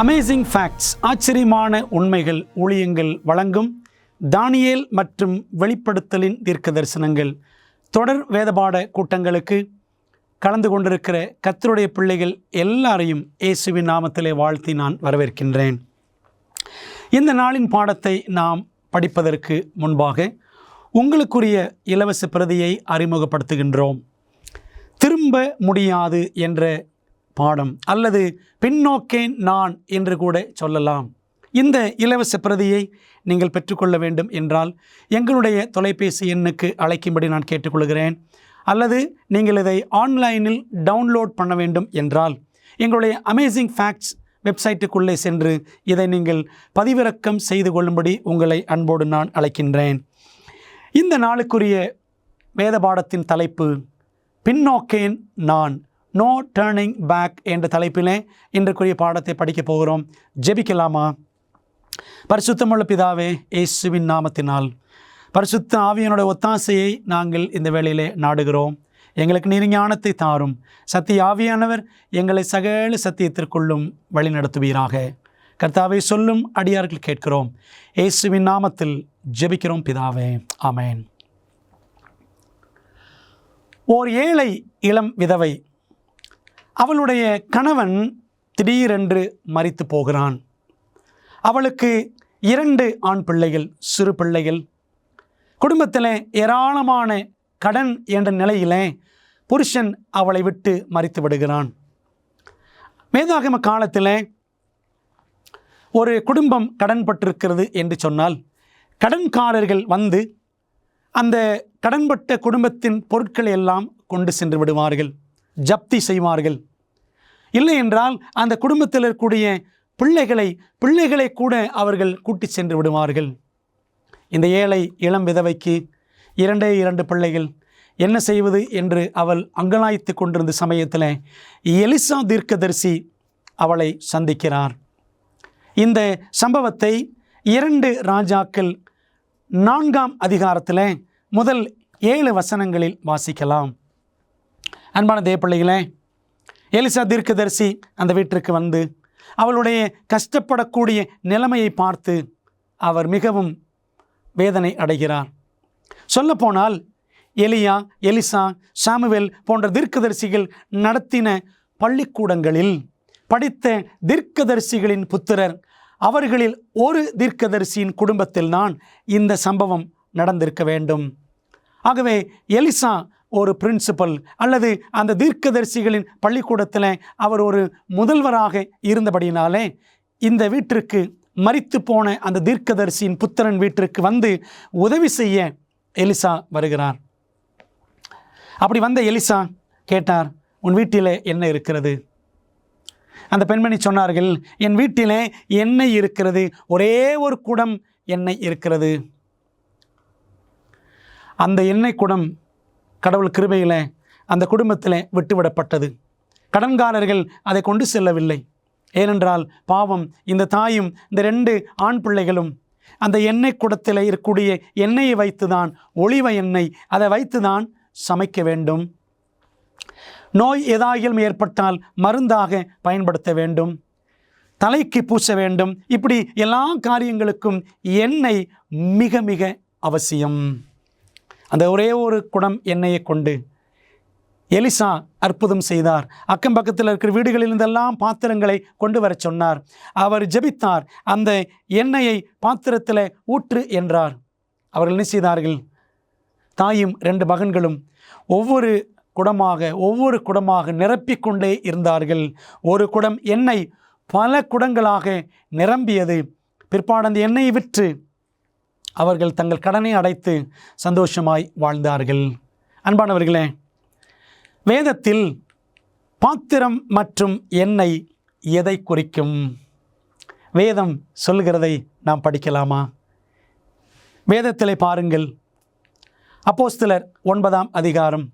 Amazing facts, ஆச்சரியமான உண்மைகள் ஊழியங்கள் வழங்கும் தானியேல் மற்றும் வெளிப்படுத்தலின் தீர்க்க தரிசனங்கள் தொடர் வேதபாட கூட்டங்களுக்கு கலந்து கொண்டிருக்கிற கர்த்தருடைய பிள்ளைகள் எல்லாரையும் இயேசுவின் நாமத்திலே வாழ்த்தி நான் வரவேற்கின்றேன். இந்த நாளின் பாடத்தை நாம் படிப்பதற்கு முன்பாக உங்களுக்குரிய இலவச பிரதியை அறிமுகப்படுத்துகின்றோம். திரும்ப முடியாது என்ற பாடம் அல்லது பின்னோக்கேன் நான் என்று கூட சொல்லலாம். இந்த இலவச பிரதியை நீங்கள் பெற்றுக்கொள்ள வேண்டும் என்றால் எங்களுடைய தொலைபேசி எண்ணுக்கு அழைக்கும்படி நான் கேட்டுக்கொள்கிறேன். அல்லது நீங்கள் இதை ஆன்லைனில் டவுன்லோட் பண்ண வேண்டும் என்றால் எங்களுடைய அமேசிங் ஃபேக்ட்ஸ் வெப்சைட்டுக்குள்ளே சென்று இதை நீங்கள் பதிவிறக்கம் செய்து கொள்ளும்படி உங்களை அன்போடு நான் அழைக்கின்றேன். இந்த நாளுக்குரிய வேத பாடத்தின் தலைப்பு பின்னோக்கேன் நான், நோ டர்னிங் பேக் என்ற தலைப்பிலே இன்றைக்குரிய பாடத்தை படிக்கப் போகிறோம். ஜெபிக்கலாமா? பரிசுத்தமுள்ள பிதாவே, இயேசுவின் நாமத்தினால் பரிசுத்த ஆவியனுடைய ஒத்தாசையை நாங்கள் இந்த வேளையிலே நாடுகிறோம். எங்களுக்கு நீர் ஞானத்தை தாரும். சத்திய ஆவியானவர் எங்களை சகல சத்தியத்திற்குள்ளும் வழி நடத்துவீராக. கர்த்தாவை சொல்லும் அடியார்கள் கேட்கிறோம். இயேசுவின் நாமத்தில் ஜெபிக்கிறோம் பிதாவே, ஆமென். ஓர் ஏழை இளம் விதவை, அவளுடைய கணவன் திடீரென்று மரித்து போகிறான். அவளுக்கு 2 ஆண் பிள்ளைகள், சிறு பிள்ளைகள். குடும்பத்தில் ஏராளமான கடன் என்ற நிலையிலே புருஷன் அவளை விட்டு மரித்து விடுகிறான். வேதாகம காலத்தில் ஒரு குடும்பம் கடன்பட்டிருக்கிறது என்று சொன்னால் கடன்காரர்கள் வந்து அந்த கடன்பட்ட குடும்பத்தின் பொருட்களை எல்லாம் கொண்டு சென்று விடுவார்கள், ஜப்தி செய்வார்கள். இல்லை என்றால் அந்த குடும்பத்தில் இருக்கக்கூடிய பிள்ளைகளை கூட அவர்கள் கூட்டி சென்று விடுவார்கள். இந்த ஏழை இளம் விதவைக்கு 2 பிள்ளைகள். என்ன செய்வது என்று அவள் அங்கலாய்த்து கொண்டிருந்த சமயத்தில் எலிசா தீர்க்கதரிசி அவளை சந்திக்கிறார். இந்த சம்பவத்தை 2 ராஜாக்கள் 4ஆம் அதிகாரத்தில் முதல் 7 வசனங்களில் வாசிக்கலாம். அன்பான தேவப்பிள்ளைகளே, எலிசா தீர்க்கதரிசி அந்த வீட்டிற்கு வந்து அவளுடைய கஷ்டப்படக்கூடிய நிலைமையை பார்த்து அவர் மிகவும் வேதனை அடைகிறார். சொல்லப்போனால் எலிசா, சாமுவேல் போன்ற தீர்க்கதரிசிகள் நடத்தின பள்ளிக்கூடங்களில் படித்த தீர்க்கதரிசிகளின் புத்திரர், அவர்களில் ஒரு தீர்க்கதரிசியின் குடும்பத்தில்தான் இந்த சம்பவம் நடந்திருக்க வேண்டும். ஆகவே எலிசா ஒரு பிரின்சிபல் அல்லது அந்த தீர்க்கதரிசிகளின் பள்ளிக்கூடத்தில் அவர் ஒரு முதல்வராக இருந்தபடினாலே இந்த வீட்டிற்கு மரித்து போன அந்த தீர்க்கதரிசியின் புத்திரன் வீட்டிற்கு வந்து உதவி செய்ய எலிசா வருகிறார். அப்படி வந்த எலிசா கேட்டார், உன் வீட்டிலே என்ன இருக்கிறது? அந்த பெண்மணி சொன்னார்கள், என் வீட்டிலே எண்ணெய் இருக்கிறது, ஒரே ஒரு குடம் எண்ணெய் இருக்கிறது. அந்த எண்ணெய் குடம் கடவுள் கிருபையில் அந்த குடும்பத்தில் விட்டுவிடப்பட்டது. கடன்காரர்கள் அதை கொண்டு செல்லவில்லை. ஏனென்றால் பாவம், இந்த தாயும் இந்த 2 ஆண் பிள்ளைகளும் அந்த எண்ணெய் குடத்தில் இருக்கக்கூடிய எண்ணெயை வைத்துதான், ஒளிவ எண்ணெய், அதை வைத்துதான் சமைக்க வேண்டும். நோய் ஏதாகிலும் ஏற்பட்டால் மருந்தாக பயன்படுத்த வேண்டும், தலைக்கு பூச வேண்டும். இப்படி எல்லா காரியங்களுக்கும் எண்ணெய் மிக மிக அவசியம். அந்த ஒரே ஒரு குடம் எண்ணெயை கொண்டு எலிசா அற்புதம் செய்தார். அக்கம் பக்கத்தில் இருக்கிற வீடுகளிலிருந்தெல்லாம் பாத்திரங்களை கொண்டு வர சொன்னார். அவர் ஜெபித்தார், அந்த எண்ணெயை பாத்திரத்தில் ஊற்று என்றார். அவர்கள் என்ன செய்தார்கள்? தாயும் 2 மகன்களும் ஒவ்வொரு குடமாக நிரப்பிக்கொண்டே இருந்தார்கள். ஒரு குடம் எண்ணெய் பல குடங்களாக நிரம்பியது. பிற்பாடு அந்த எண்ணெயை விற்று அவர்கள் தங்கள் கடனை அடைத்து சந்தோஷமாய் வாழ்ந்தார்கள். அன்பானவர்களே, வேதத்தில் பாத்திரம் மற்றும் எண்ணெய் எதை குறிக்கும்? வேதம் சொல்கிறதை நாம் படிக்கலாமா? வேதத்திலே பாருங்கள். அப்போஸ்தலர் 9ஆம் அதிகாரம்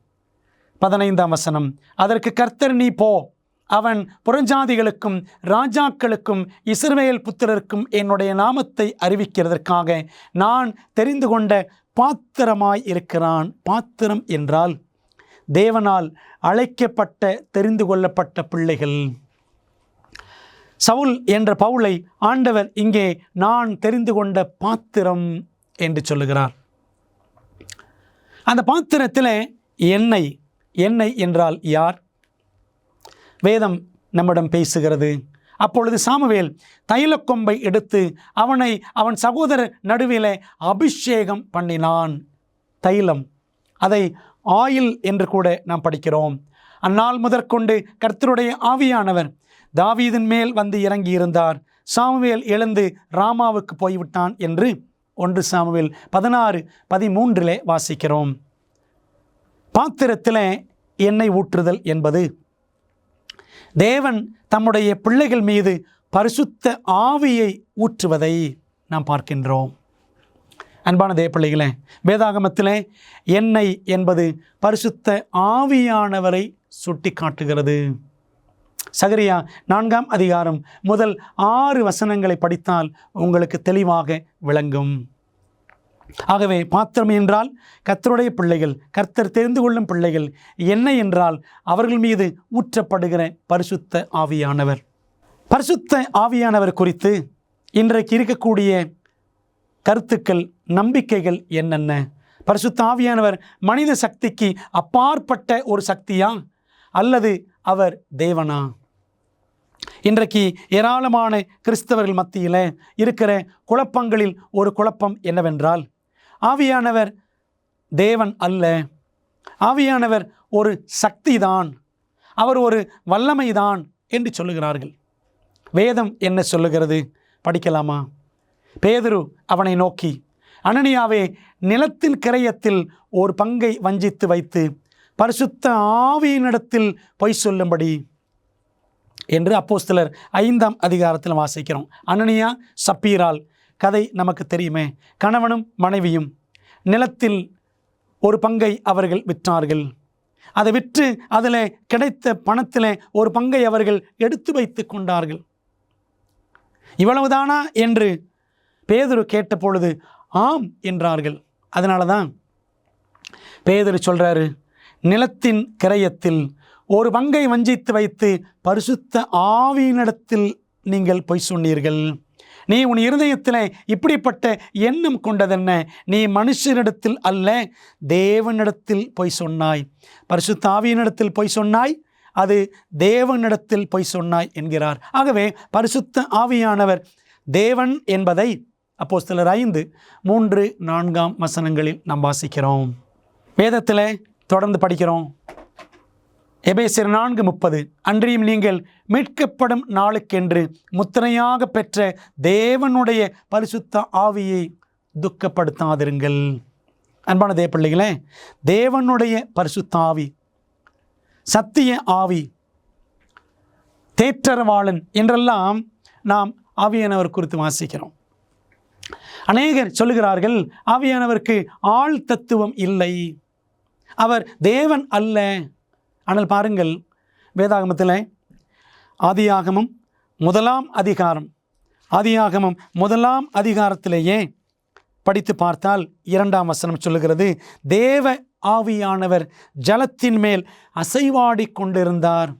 15ஆம் வசனம், அதற்கு கர்த்தர், நீ போ, அவன் புறஜாதிகளுக்கும் ராஜாக்களுக்கும் இஸ்ரவேல் புத்திரருக்கும் என்னுடைய நாமத்தை அறிவிக்கிறதற்காக நான் தெரிந்து கொண்ட பாத்திரமாய் இருக்கிறான். பாத்திரம் என்றால் தேவனால் அழைக்கப்பட்ட தெரிந்து கொள்ளப்பட்ட பிள்ளைகள். சவுல் என்ற பவுலை ஆண்டவர் இங்கே நான் தெரிந்து கொண்ட பாத்திரம் என்று சொல்லுகிறார். அந்த பாத்திரத்தில் எண்ணெய் என்றால் யார்? வேதம் நம்மிடம் பேசுகிறது. அப்பொழுது சாமுவேல் தைலக்கொம்பை எடுத்து அவனை அவன் சகோதரர் நடுவிலே அபிஷேகம் பண்ணினான். தைலம், அதை ஆயில் என்று கூட நாம் படிக்கிறோம். அந்நாள் முதற்கொண்டு கர்த்தருடைய ஆவியானவர் தாவீதின் மேல் வந்து இறங்கியிருந்தார். சாமுவேல் எழுந்து ராமாவுக்கு போய்விட்டான் என்று 1 சாமுவேல் 16:13 வாசிக்கிறோம். பாத்திரத்தில் எண்ணெய் ஊற்றுதல் என்பது தேவன் தம்முடைய பிள்ளைகள் மீது பரிசுத்த ஆவியை ஊற்றுவதை நாம் பார்க்கின்றோம். அன்பான தேவ பிள்ளைகளே, வேதாகமத்திலே எண்ணெய் என்பது பரிசுத்த ஆவியானவரை சுட்டி காட்டுகிறது. சகரியா 4ஆம் அதிகாரம் முதல் 6 வசனங்களை படித்தால் உங்களுக்கு தெளிவாக விளங்கும். ஆகவே பாத்திரம் என்றால் கர்த்தருடைய பிள்ளைகள், கர்த்தர் தெரிந்து கொள்ளும் பிள்ளைகள். எண்ணெய் என்றால் அவர்கள் மீது ஊற்றப்படுகிற பரிசுத்த ஆவியானவர். பரிசுத்த ஆவியானவர் குறித்து இன்றைக்கு இருக்கக்கூடிய கருத்துக்கள், நம்பிக்கைகள் என்னென்ன? பரிசுத்த ஆவியானவர் மனித சக்திக்கு அப்பாற்பட்ட ஒரு சக்தியா அல்லது அவர் தேவனா? இன்றைக்கு ஏராளமான கிறிஸ்தவர்கள் மத்தியில் இருக்கிற குழப்பங்களில் ஒரு குழப்பம் என்னவென்றால், ஆவியானவர் தேவன் அல்ல, ஆவியானவர் ஒரு சக்திதான், அவர் ஒரு வல்லமைதான் என்று சொல்லுகிறார்கள். வேதம் என்ன சொல்லுகிறது? படிக்கலாமா? பேதுரு அவனை நோக்கி, அனனியாவே, நிலத்தின் கிரயத்தில் ஒரு பங்கை வஞ்சித்து வைத்து பரிசுத்த ஆவியினிடத்தில் பொய் சொல்லும்படி என்று அப்போஸ்தலர் 5ஆம் அதிகாரத்தில் வாசிக்கிறோம். அனனியா சப்பீரால் கதை நமக்கு தெரியுமே. கணவனும் மனைவியும் நிலத்தில் ஒரு பங்கை அவர்கள் விற்றார்கள். அதை விற்று அதில் கிடைத்த பணத்தில் ஒரு பங்கை அவர்கள் எடுத்து வைத்து கொண்டார்கள். இவ்வளவுதானா என்று பேதுரு கேட்ட பொழுது ஆம் என்றார்கள். அதனால தான் பேதுரு சொல்கிறாரு, நிலத்தின் கிரயத்தில் ஒரு பங்கை வஞ்சித்து வைத்து பரிசுத்த ஆவியினிடத்தில் நீங்கள் பொய் சொன்னீர்கள். நீ உன் இருதயத்தில் இப்படிப்பட்ட எண்ணம் கொண்டதென்ன? நீ மனுஷனிடத்தில் அல்ல, தேவனிடத்தில் பொய் சொன்னாய். பரிசுத்த ஆவியினிடத்தில் பொய் சொன்னாய், அது தேவனிடத்தில் பொய் சொன்னாய் என்கிறார். ஆகவே பரிசுத்த ஆவியானவர் தேவன் என்பதை அப்போஸ்தலர் 5:3-4 வசனங்களில் நாம் வாசிக்கிறோம். வேதத்தில் தொடர்ந்து படிக்கிறோம். எபேசியர் 4:30 அன்றியும் நீங்கள் மீட்கப்படும் நாளுக்கென்று முத்திரையாக பெற்ற தேவனுடைய பரிசுத்த ஆவியை துக்கப்படுத்தாதிருங்கள். அன்பான தேவ பிள்ளைகளே, தேவனுடைய பரிசுத்த ஆவி, சத்திய ஆவி, தேற்றரவாளன் என்றெல்லாம் நாம் ஆவியானவர் குறித்து வாசிக்கிறோம். அநேகர் சொல்லுகிறார்கள், ஆவியானவருக்கு ஆள் தத்துவம் இல்லை, அவர் தேவன் அல்ல. ஆனால் பாருங்கள், வேதாகமத்தில் ஆதியாகமம் 1ஆம் அதிகாரத்திலேயே படித்து பார்த்தால் 2ஆம் வசனம் சொல்லுகிறது, தேவ ஆவியானவர் ஜலத்தின் மேல் அசைவாடி கொண்டிருந்தார்.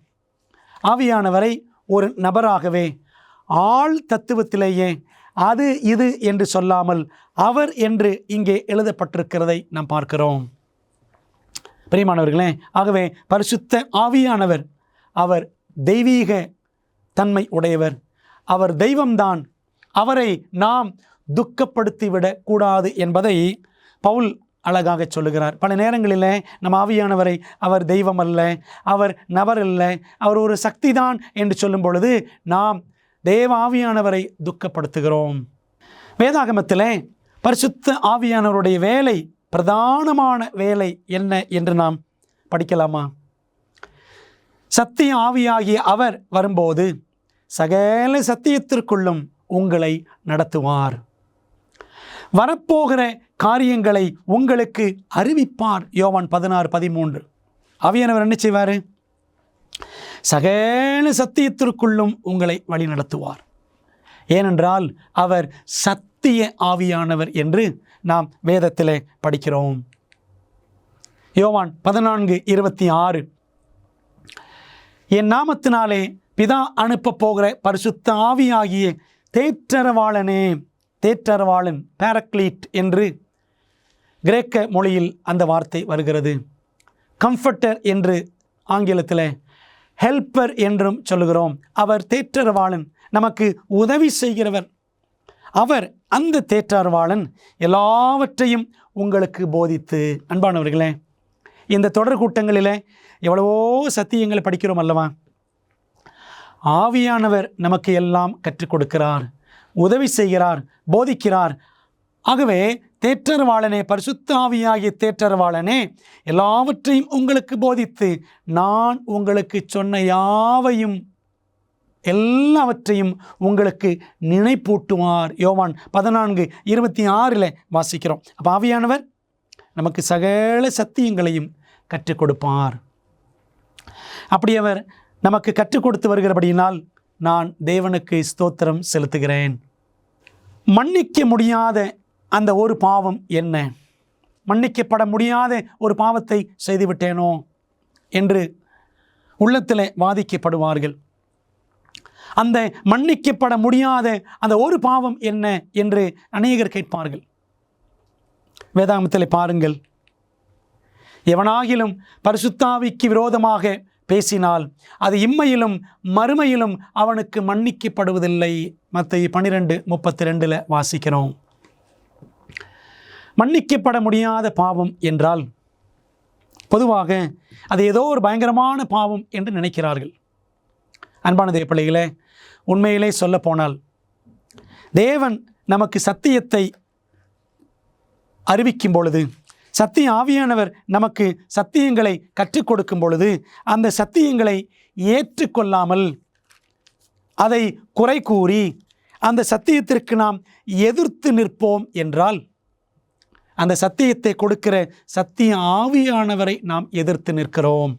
ஆவியானவரை ஒரு நபராகவே ஆள் தத்துவத்திலேயே அது இது என்று சொல்லாமல் அவர் என்று இங்கே எழுதப்பட்டிருக்கிறதை நாம் பார்க்கிறோம். பிரியமானவர்களே, ஆகவே பரிசுத்த ஆவியானவர் அவர் தெய்வீக தன்மை உடையவர், அவர் தெய்வம்தான். அவரை நாம் துக்கப்படுத்திவிடக் கூடாது என்பதை பவுல் அழகாக சொல்லுகிறார். பல நேரங்களில் நம் ஆவியானவரை அவர் தெய்வம் அல்ல, அவர் நபர் அல்ல, அவர் ஒரு சக்தி தான் என்று சொல்லும் பொழுது நாம் தேவ ஆவியானவரை துக்கப்படுத்துகிறோம். வேதாகமத்தில் பரிசுத்த ஆவியானவருடைய வேலை, பிரதானமான வேலை என்ன என்று நாம் படிக்கலாமா? சத்திய ஆவியாகிய அவர் வரும்போது சகல சத்தியத்திற்குள்ளும் உங்களை நடத்துவார், வரப்போகிற காரியங்களை உங்களுக்கு அறிவிப்பார். யோவான் 16:13. ஆவியானவர் என்ன செய்வார்? சகல சத்தியத்திற்குள்ளும் உங்களை வழி நடத்துவார். ஏனென்றால் அவர் சத்திய ஆவியானவர் என்று நாம் வேதத்திலே படிக்கிறோம். யோவான் 14:26 என் நாமத்தினாலே பிதா அனுப்ப போகிற பரிசுத்த ஆவியாகிய தேற்றரவாளனே, தேற்றரவாளன் பேரக்லீட் என்று கிரேக்க மொழியில் அந்த வார்த்தை வருகிறது. கம்ஃபர்டர் என்று ஆங்கிலத்தில், ஹெல்ப்பர் என்றும் சொல்லுகிறோம். அவர் தேற்றரவாளன், நமக்கு உதவி செய்கிறவர். அவர், அந்த தேற்றரவாளன் எல்லாவற்றையும் உங்களுக்கு போதித்து. அன்பானவர்களே, இந்த தொடர் கூட்டங்களில் எவ்வளவோ சத்தியங்களை படிக்கிறோம் அல்லவா? ஆவியானவர் நமக்கு எல்லாம் கற்றுக் கொடுக்கிறார், உதவி செய்கிறார், போதிக்கிறார். ஆகவே தேற்றரவாளனே, பரிசுத்த ஆவியாகிய தேற்றரவாளனே, எல்லாவற்றையும் உங்களுக்கு போதித்து நான் உங்களுக்கு சொன்ன யாவையும் எல்லாவற்றையும் உங்களுக்கு நினைப்பூட்டுவார். யோவான் 14:26 வாசிக்கிறோம். அப்போ ஆவியானவர் நமக்கு சகல சத்தியங்களையும் கற்றுக் கொடுப்பார். அப்படி அவர் நமக்கு கற்றுக் கொடுத்து வருகிறபடியினால் நான் தேவனுக்கு ஸ்தோத்திரம் செலுத்துகிறேன். மன்னிக்க முடியாத அந்த ஒரு பாவம் என்ன? மன்னிக்கப்பட முடியாத ஒரு பாவத்தை செய்துவிட்டேனோ என்று உள்ளத்தில் வாதிக்கப்படுவார்கள். அந்த மன்னிக்கப்பட முடியாத அந்த ஒரு பாவம் என்ன என்று அநேகர் கேட்பார்கள். வேதாகமத்தில் பாருங்கள், எவனாகிலும் பரிசுத்த ஆவிக்கு விரோதமாக பேசினால் அது இம்மையிலும் மறுமையிலும் அவனுக்கு மன்னிக்கப்படுவதில்லை. மத்தேயு 12:32 வாசிக்கிறோம். மன்னிக்கப்பட முடியாத பாவம் என்றால் பொதுவாக அது ஏதோ ஒரு பயங்கரமான பாவம் என்று நினைக்கிறார்கள். அன்பான தேவ பிள்ளைகளே, உண்மையிலே சொல்ல போனால் தேவன் நமக்கு சத்தியத்தை அறிவிக்கும் பொழுது, சத்திய ஆவியானவர் நமக்கு சத்தியங்களை கற்றுக் கொடுக்கும் பொழுது, அந்த சத்தியங்களை ஏற்றுக்கொள்ளாமல் அதை குறை கூறி அந்த சத்தியத்திற்கு நாம் எதிர்த்து நிற்போம் என்றால், அந்த சத்தியத்தை கொடுக்கிற சத்திய ஆவியானவரை நாம் எதிர்த்து நிற்கிறோம்.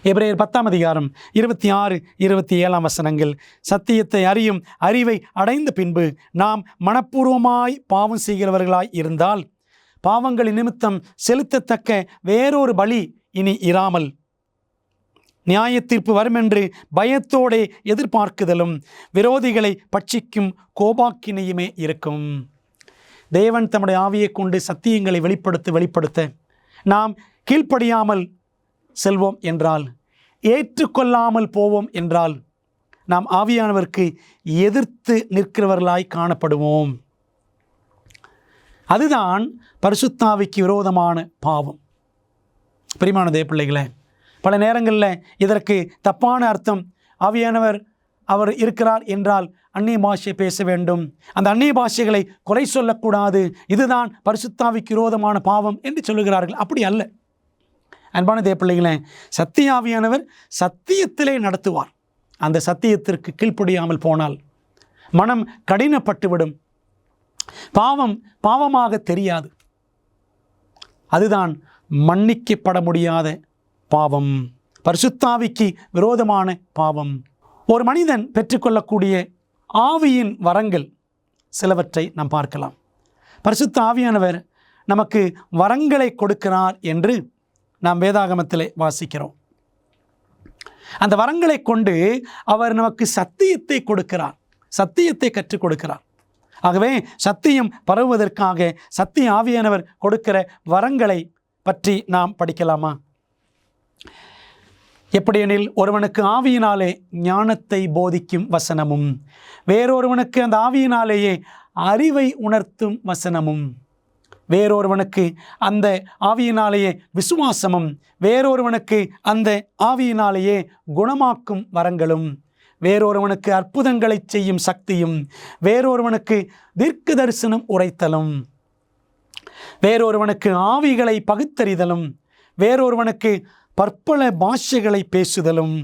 எபிரேயர் 10:26-27 சத்தியத்தை அறியும் அறிவை அடைந்த பின்பு நாம் மனப்பூர்வமாய் பாவம் செய்கிறவர்களாய் இருந்தால், பாவங்களின் நிமித்தம் செலுத்தத்தக்க வேறொரு பலி இனி இராமல் நியாய தீர்ப்பு வரும் என்று பயத்தோடே எதிர்பார்க்குதலும் விரோதிகளை பட்சிக்கும் கோபாக்கினையுமே இருக்கும். தேவன் தம்முடைய ஆவியை கொண்டு சத்தியங்களை வெளிப்படுத்த நாம் கீழ்ப்படியாமல் செல்வோம் என்றால், ஏற்றுக்கொள்ளாமல் போவோம் என்றால், நாம் ஆவியானவருக்கு எதிர்த்து நிற்கிறவர்களாய் காணப்படுவோம். அதுதான் பரிசுத்த ஆவிக்கு விரோதமான பாவம். பிரியமான தேவ பிள்ளைகளே, பல நேரங்களில் இதற்கு தப்பான அர்த்தம். ஆவியானவர் அவர் இருக்கிறார் என்றால் அந்நிய பாஷை பேச வேண்டும், அந்த அந்நிய பாஷைகளை குறை சொல்லக்கூடாது, இதுதான் பரிசுத்த ஆவிக்கு விரோதமான பாவம் என்று சொல்லுகிறார்கள். அப்படி அல்ல. அன்பான தேவ பிள்ளைகளே, சத்திய ஆவியானவர் சத்தியத்திலே நடத்துவார். அந்த சத்தியத்திற்கு கீழ்ப்படியாமல் போனால் மனம் கடினப்பட்டுவிடும், பாவம் பாவமாக தெரியாது. அதுதான் மன்னிக்கப்பட முடியாத பாவம், பரிசுத்த ஆவிக்கு விரோதமான பாவம். ஒரு மனிதன் பெற்றுக்கொள்ளக்கூடிய ஆவியின் வரங்கள் சிலவற்றை நாம் பார்க்கலாம். பரிசுத்த ஆவியானவர் நமக்கு வரங்களை கொடுக்கிறார் என்று நாம் வேதாகமத்திலே வாசிக்கிறோம். அந்த வரங்களை கொண்டு அவர் நமக்கு சத்தியத்தை கொடுக்கிறார், சத்தியத்தை கற்றுக் கொடுக்கிறார். ஆகவே சத்தியம் பரவுவதற்காக சத்திய ஆவியானவர் கொடுக்கிற வரங்களை பற்றி நாம் படிக்கலாமா? எப்படியெனில், ஒருவனுக்கு ஆவியினாலே ஞானத்தை போதிக்கும் வசனமும், வேறொருவனுக்கு அந்த ஆவியினாலேயே அறிவை உணர்த்தும் வசனமும், வேறொருவனுக்கு அந்த ஆவியினாலேயே விசுவாசமும், வேறொருவனுக்கு அந்த ஆவியினாலேயே குணமாக்கும் வரங்களும், வேறொருவனுக்கு அற்புதங்களை செய்யும் சக்தியும், வேறொருவனுக்கு தீர்க்க தரிசனம் உரைத்தலும், வேறொருவனுக்கு ஆவிகளை பகுத்தறிதலும், வேறொருவனுக்கு பற்பல பாஷைகளை பேசுதலும்,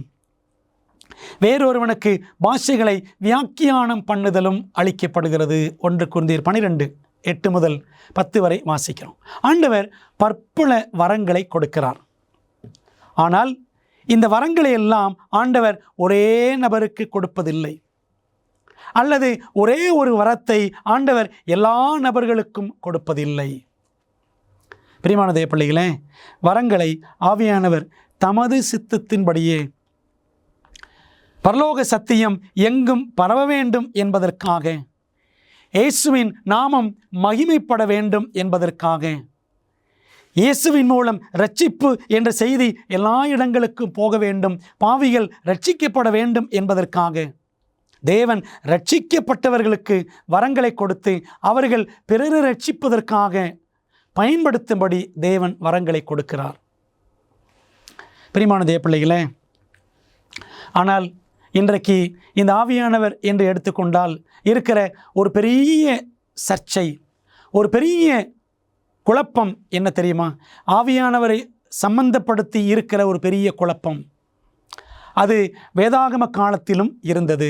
வேறொருவனுக்கு பாஷைகளை வியாக்கியானம் பண்ணுதலும் அளிக்கப்படுகிறது. 1 கொரிந்தியர் 12:8-10 வாசிக்கிறோம். ஆண்டவர் பற்பல வரங்களை கொடுக்கிறார். ஆனால் இந்த வரங்களை எல்லாம் ஆண்டவர் ஒரே நபருக்கு கொடுப்பதில்லை, அல்லது ஒரே ஒரு வரத்தை ஆண்டவர் எல்லா நபர்களுக்கும் கொடுப்பதில்லை. பிரியமான தேவ பிள்ளைகளே, வரங்களை ஆவியானவர் தமது சித்தத்தின்படியே பரலோக சத்தியம் எங்கும் பரவ வேண்டும் என்பதற்காக, இயேசுவின் நாமம் மகிமைப்பட வேண்டும் என்பதற்காக, இயேசுவின் மூலம் இரட்சிப்பு என்ற செய்தி எல்லா இடங்களுக்கும் போக வேண்டும், பாவிகள் இரட்சிக்கப்பட வேண்டும் என்பதற்காக தேவன் இரட்சிக்கப்பட்டவர்களுக்கு வரங்களை கொடுத்து அவர்கள் பிறரை இரட்சிப்பதற்காக பயன்படுத்தும்படி தேவன் வரங்களை கொடுக்கிறார். பிரியமான தேவப்பிள்ளைகளே, ஆனால் இன்றைக்கு இந்த ஆவியானவர் என்று எடுத்துக்கொண்டால் இருக்கிற ஒரு பெரிய சர்ச்சை, ஒரு பெரிய குழப்பம் என்ன தெரியுமா? ஆவியானவரை சம்பந்தப்படுத்தி இருக்கிற ஒரு பெரிய குழப்பம் அது வேதாகம காலத்திலும் இருந்தது.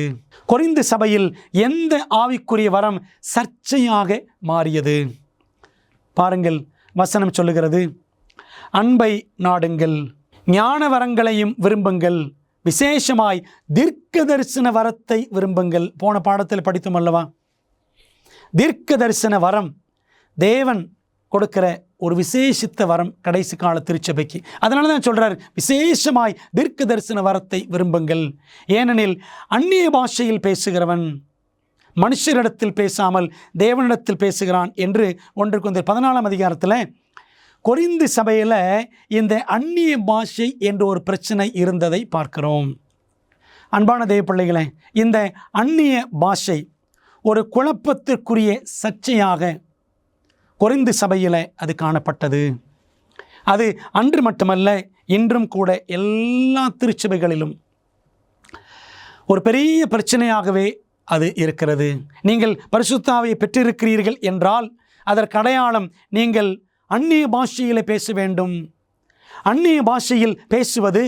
கொரிந்து சபையில் எந்த ஆவிக்குரிய வரம் சர்ச்சையாக மாறியது? பாருங்கள், வசனம் சொல்லுகிறது, அன்பை நாடுங்கள், ஞான வரங்களையும் விரும்புங்கள், விசேஷமாய் தீர்க்க தரிசன வரத்தை விரும்புங்கள். போன பாடத்தில் படித்தோம் அல்லவா? தீர்க்க தரிசன வரம் தேவன் கொடுக்கிற ஒரு விசேஷித்த வரம் கடைசி கால திருச்சபைக்கு. அதனால தான் சொல்கிறார், விசேஷமாய் தீர்க்க தரிசன வரத்தை விரும்புங்கள். ஏனெனில் அந்நிய பாஷையில் பேசுகிறவன் மனுஷரிடத்தில் பேசாமல் தேவனிடத்தில் பேசுகிறான் என்று 1 கொரிந்தியர் 14ஆம் அதிகாரத்தில் கொரிந்து சபையில் இந்த அந்நிய பாஷை என்ற ஒரு பிரச்சனை இருந்ததை பார்க்கிறோம். அன்பான தேவப்பிள்ளைகளே, இந்த அந்நிய பாஷை ஒரு குழப்பத்திற்குரிய சர்ச்சையாக கொரிந்து சபையில் அது காணப்பட்டது. அது அன்று மட்டுமல்ல, இன்றும் கூட எல்லா திருச்சபைகளிலும் ஒரு பெரிய பிரச்சனையாகவே அது இருக்கிறது. நீங்கள் பரிசுத்த ஆவியை பெற்றிருக்கிறீர்கள் என்றால் அதற்கு அடையாளம் நீங்கள் அந்நிய பாஷையில் பேச வேண்டும். அந்நிய பாஷையில் பேசுவது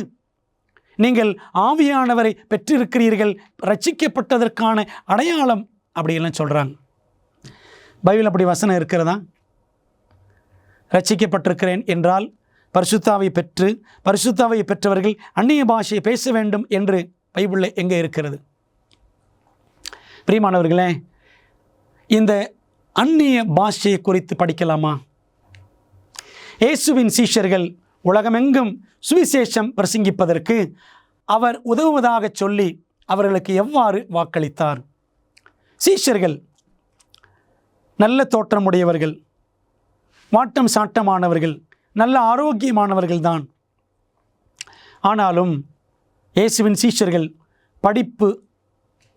நீங்கள் ஆவியானவரை பெற்றிருக்கிறீர்கள், ரட்சிக்கப்பட்டதற்கான அடையாளம் அப்படியெல்லாம் சொல்கிறாங்க. பைபிள் அப்படி வசனம் இருக்கிறதா? ரட்சிக்கப்பட்டிருக்கிறேன் என்றால் பரிசுத்தாவை பெற்று பரிசுத்தாவை பெற்றவர்கள் அந்நிய பாஷையை பேச வேண்டும் என்று பைபிளில் எங்கே இருக்கிறது? பிரியமானவர்களே, இந்த அந்நிய பாஷையை குறித்து படிக்கலாமா? இயேசுவின் சீஷர்கள் உலகமெங்கும் சுவிசேஷம் பிரசங்கிப்பதற்கு அவர் உதவுவதாக சொல்லி அவர்களுக்கு எவ்வாறு வாக்களித்தார்? சீஷர்கள் நல்ல தோற்றமுடையவர்கள், வாட்டம் சாட்டமானவர்கள், நல்ல ஆரோக்கியமானவர்கள்தான். ஆனாலும் இயேசுவின் சீஷர்கள் படிப்பு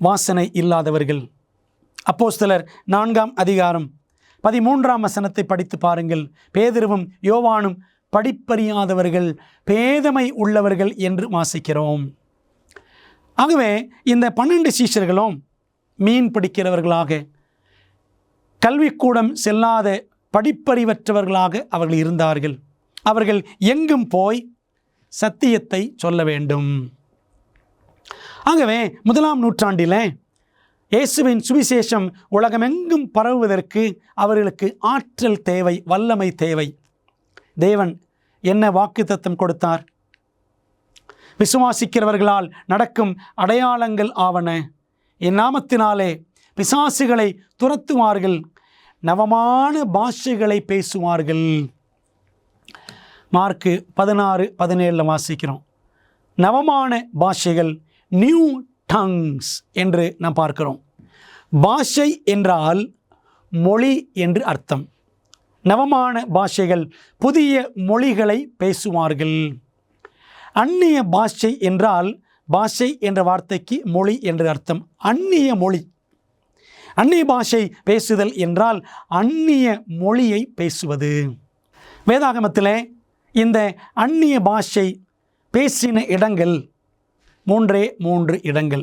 வாசனை இல்லாதவர்கள். அப்போஸ்தலர் 4ஆம் அதிகாரம் 13ஆம் வசனத்தை படித்து பாருங்கள். பேதுருவும் யோவானும் படிப்பறியாதவர்கள், பேதமை உள்ளவர்கள் என்று வாசிக்கிறோம். ஆகவே இந்த 12 சீஷர்களும் மீன் பிடிக்கிறவர்களாக, கல்விக்கூடம் செல்லாத படிப்பறிவற்றவர்களாக அவர்கள் இருந்தார்கள். அவர்கள் எங்கும் போய் சத்தியத்தை சொல்ல வேண்டும். ஆகவே 1ஆம் நூற்றாண்டிலே இயேசுவின் சுவிசேஷம் உலகமெங்கும் பரவுவதற்கு அவர்களுக்கு ஆற்றல் தேவை, வல்லமை தேவை. தேவன் என்ன வாக்குத்தத்தம் கொடுத்தார்? விசுவாசிக்கிறவர்களால் நடக்கும் அடையாளங்கள் ஆவன, என் நாமத்தினாலே பிசாசுகளை துரத்துவார்கள், நவமான பாஷைகளை பேசுவார்கள். மார்க்கு 16:17 வாசிக்கிறோம். நவமான பாஷைகள், நியூ டங்ஸ் என்று நாம் பார்க்கிறோம். பாஷை என்றால் மொழி என்று அர்த்தம். நவமான பாஷைகள் புதிய மொழிகளை பேசுவார்கள். அந்நிய பாஷை என்றால், பாஷை என்ற வார்த்தைக்கு மொழி என்று அர்த்தம். அந்நிய மொழி, அந்நிய பாஷை பேசுதல் என்றால் அந்நிய மொழியை பேசுவது. வேதாகமத்திலே இந்த அந்நிய பாஷை பேசின இடங்கள் 3 இடங்கள்.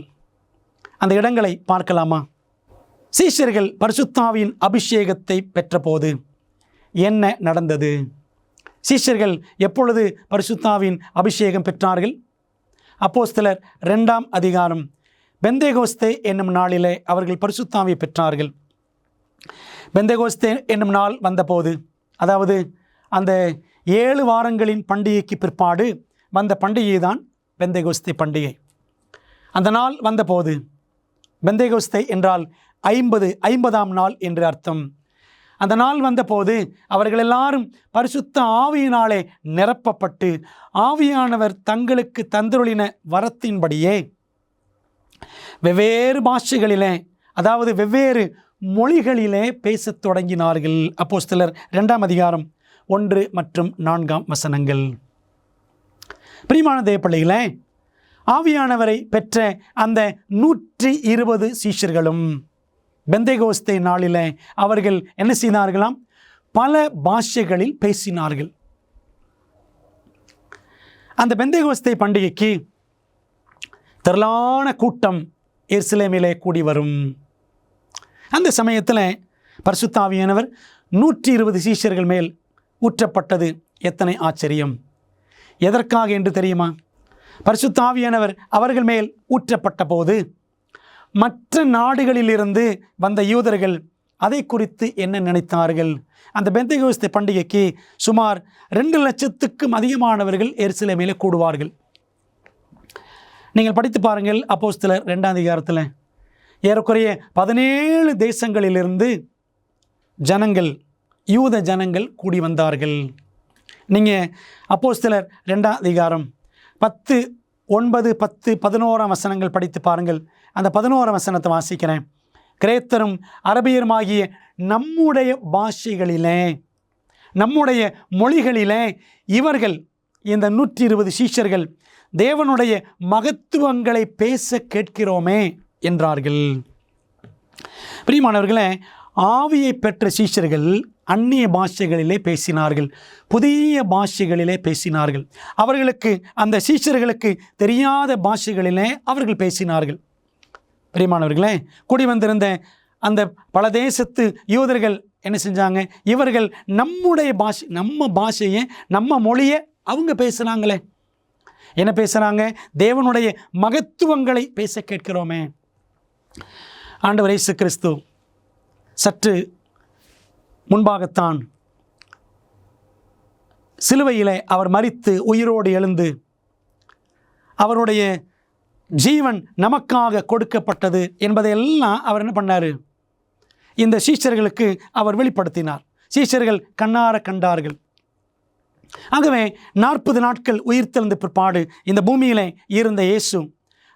அந்த இடங்களை பார்க்கலாமா? சீஷர்கள் பரிசுத்த ஆவியின் அபிஷேகத்தை பெற்றபோது என்ன நடந்தது? சீஷர்கள் எப்பொழுது பரிசுத்த ஆவியின் அபிஷேகம் பெற்றார்கள்? அப்போஸ்தலர் 2ஆம் அதிகாரம், பெந்தேகோஸ்தே என்னும் நாளிலே அவர்கள் பரிசுத்த ஆவியை பெற்றார்கள். பெந்தேகோஸ்தே என்னும் நாள் வந்தபோது, அதாவது அந்த 7 வாரங்களின் பண்டிகைக்கு பிற்பாடு வந்த பண்டிகை தான் பெந்தேகோஸ்தே பண்டிகை. அந்த நாள் வந்தபோது, பெந்தேகோஸ்தே என்றால் 50ஆம் நாள் என்று அர்த்தம். அந்த நாள் வந்தபோது அவர்கள் எல்லாரும் பரிசுத்த ஆவியினாலே நிரப்பப்பட்டு, ஆவியானவர் தங்களுக்கு தந்தருளின வரத்தின்படியே வெவ்வேறு பாஷைகளிலே, அதாவது வெவ்வேறு மொழிகளிலே பேசத் தொடங்கினார்கள். அப்போஸ்தலர் 2ஆம் அதிகாரம் 1 மற்றும் 4ஆம் வசனங்கள். பிரியமான தேவப்பிள்ளைகளே, ஆவியானவரை பெற்ற அந்த 120 சீஷர்களும் பெந்தேகோஸ்தே நாளிலே அவர்கள் என்ன செய்தார்களாம்? பல பாஷைகளில் பேசினார்கள். அந்த பெந்தேகோஸ்தே பண்டிகைக்கு திரளான கூட்டம் எருசலேமிலே கூடி வரும். அந்த சமயத்தில் பரிசுத்த ஆவியானவர் 120 சீஷர்கள் மேல் ஊற்றப்பட்டது எத்தனை ஆச்சரியம்! எதற்காக என்று தெரியுமா? பரிசுத்த ஆவியானவர் அவர்கள் மேல் ஊற்றப்பட்ட போது மற்ற நாடுகளிலிருந்து வந்த யூதர்கள் அதை குறித்து என்ன நினைத்தார்கள்? அந்த பெந்தேகோஸ்தே பண்டிகைக்கு சுமார் 2 லட்சத்துக்கும் அதிகமானவர்கள் எருசலேமிலே கூடுவார்கள். நீங்கள் படித்து பாருங்கள். அப்போஸ்தலர் 2ஆம் அதிகாரத்தில் ஏறக்குறைய 17 தேசங்களிலிருந்து ஜனங்கள், யூத ஜனங்கள் கூடி வந்தார்கள். நீங்கள் அப்போஸ்தலர் 2ஆம் அதிகாரம் 10, 9, 10, 11ஆம் வசனங்கள் படித்து பாருங்கள். அந்த 11ஆம் வசனத்தை வாசிக்கிறேன். கிரேத்தரும் அரபியருமாகிய நம்முடைய பாஷைகளிலே, நம்முடைய மொழிகளிலே இவர்கள், இந்த 120 சீஷர்கள் தேவனுடைய மகத்துவங்களை பேச கேட்கிறோமே என்றார்கள். பிரியமானவர்களே, ஆவியை பெற்ற சீஷர்கள் அந்நிய பாஷைகளிலே பேசினார்கள், புதிய பாஷைகளிலே பேசினார்கள். அவர்களுக்கு, அந்த சீஷர்களுக்கு தெரியாத பாஷைகளிலே அவர்கள் பேசினார்கள். பிரியமானவர்களே, கூடி வந்திருந்த அந்த பல தேசத்து யூதர்கள் என்ன செஞ்சாங்க? இவர்கள் நம்முடைய பாஷை, நம்ம பாஷையை, நம்ம மொழியை அவங்க பேசுகிறாங்களே. என்ன பேசுகிறாங்க? தேவனுடைய மகத்துவங்களை பேச கேட்கிறோமே. ஆண்டவர் இயேசு கிறிஸ்து சற்று முன்பாகத்தான் சிலுவையிலே அவர் மரித்து உயிரோடு எழுந்து அவருடைய ஜீவன் நமக்காக கொடுக்கப்பட்டது என்பதையெல்லாம் அவர் என்ன பண்ணார்? இந்த சீஷர்களுக்கு அவர் வெளிப்படுத்தினார். சீஷர்கள் கண்ணார கண்டார்கள். ஆகவே 40 நாட்கள் உயிர்த்தெழுந்த பிற்பாடு இந்த பூமியிலே இருந்த இயேசு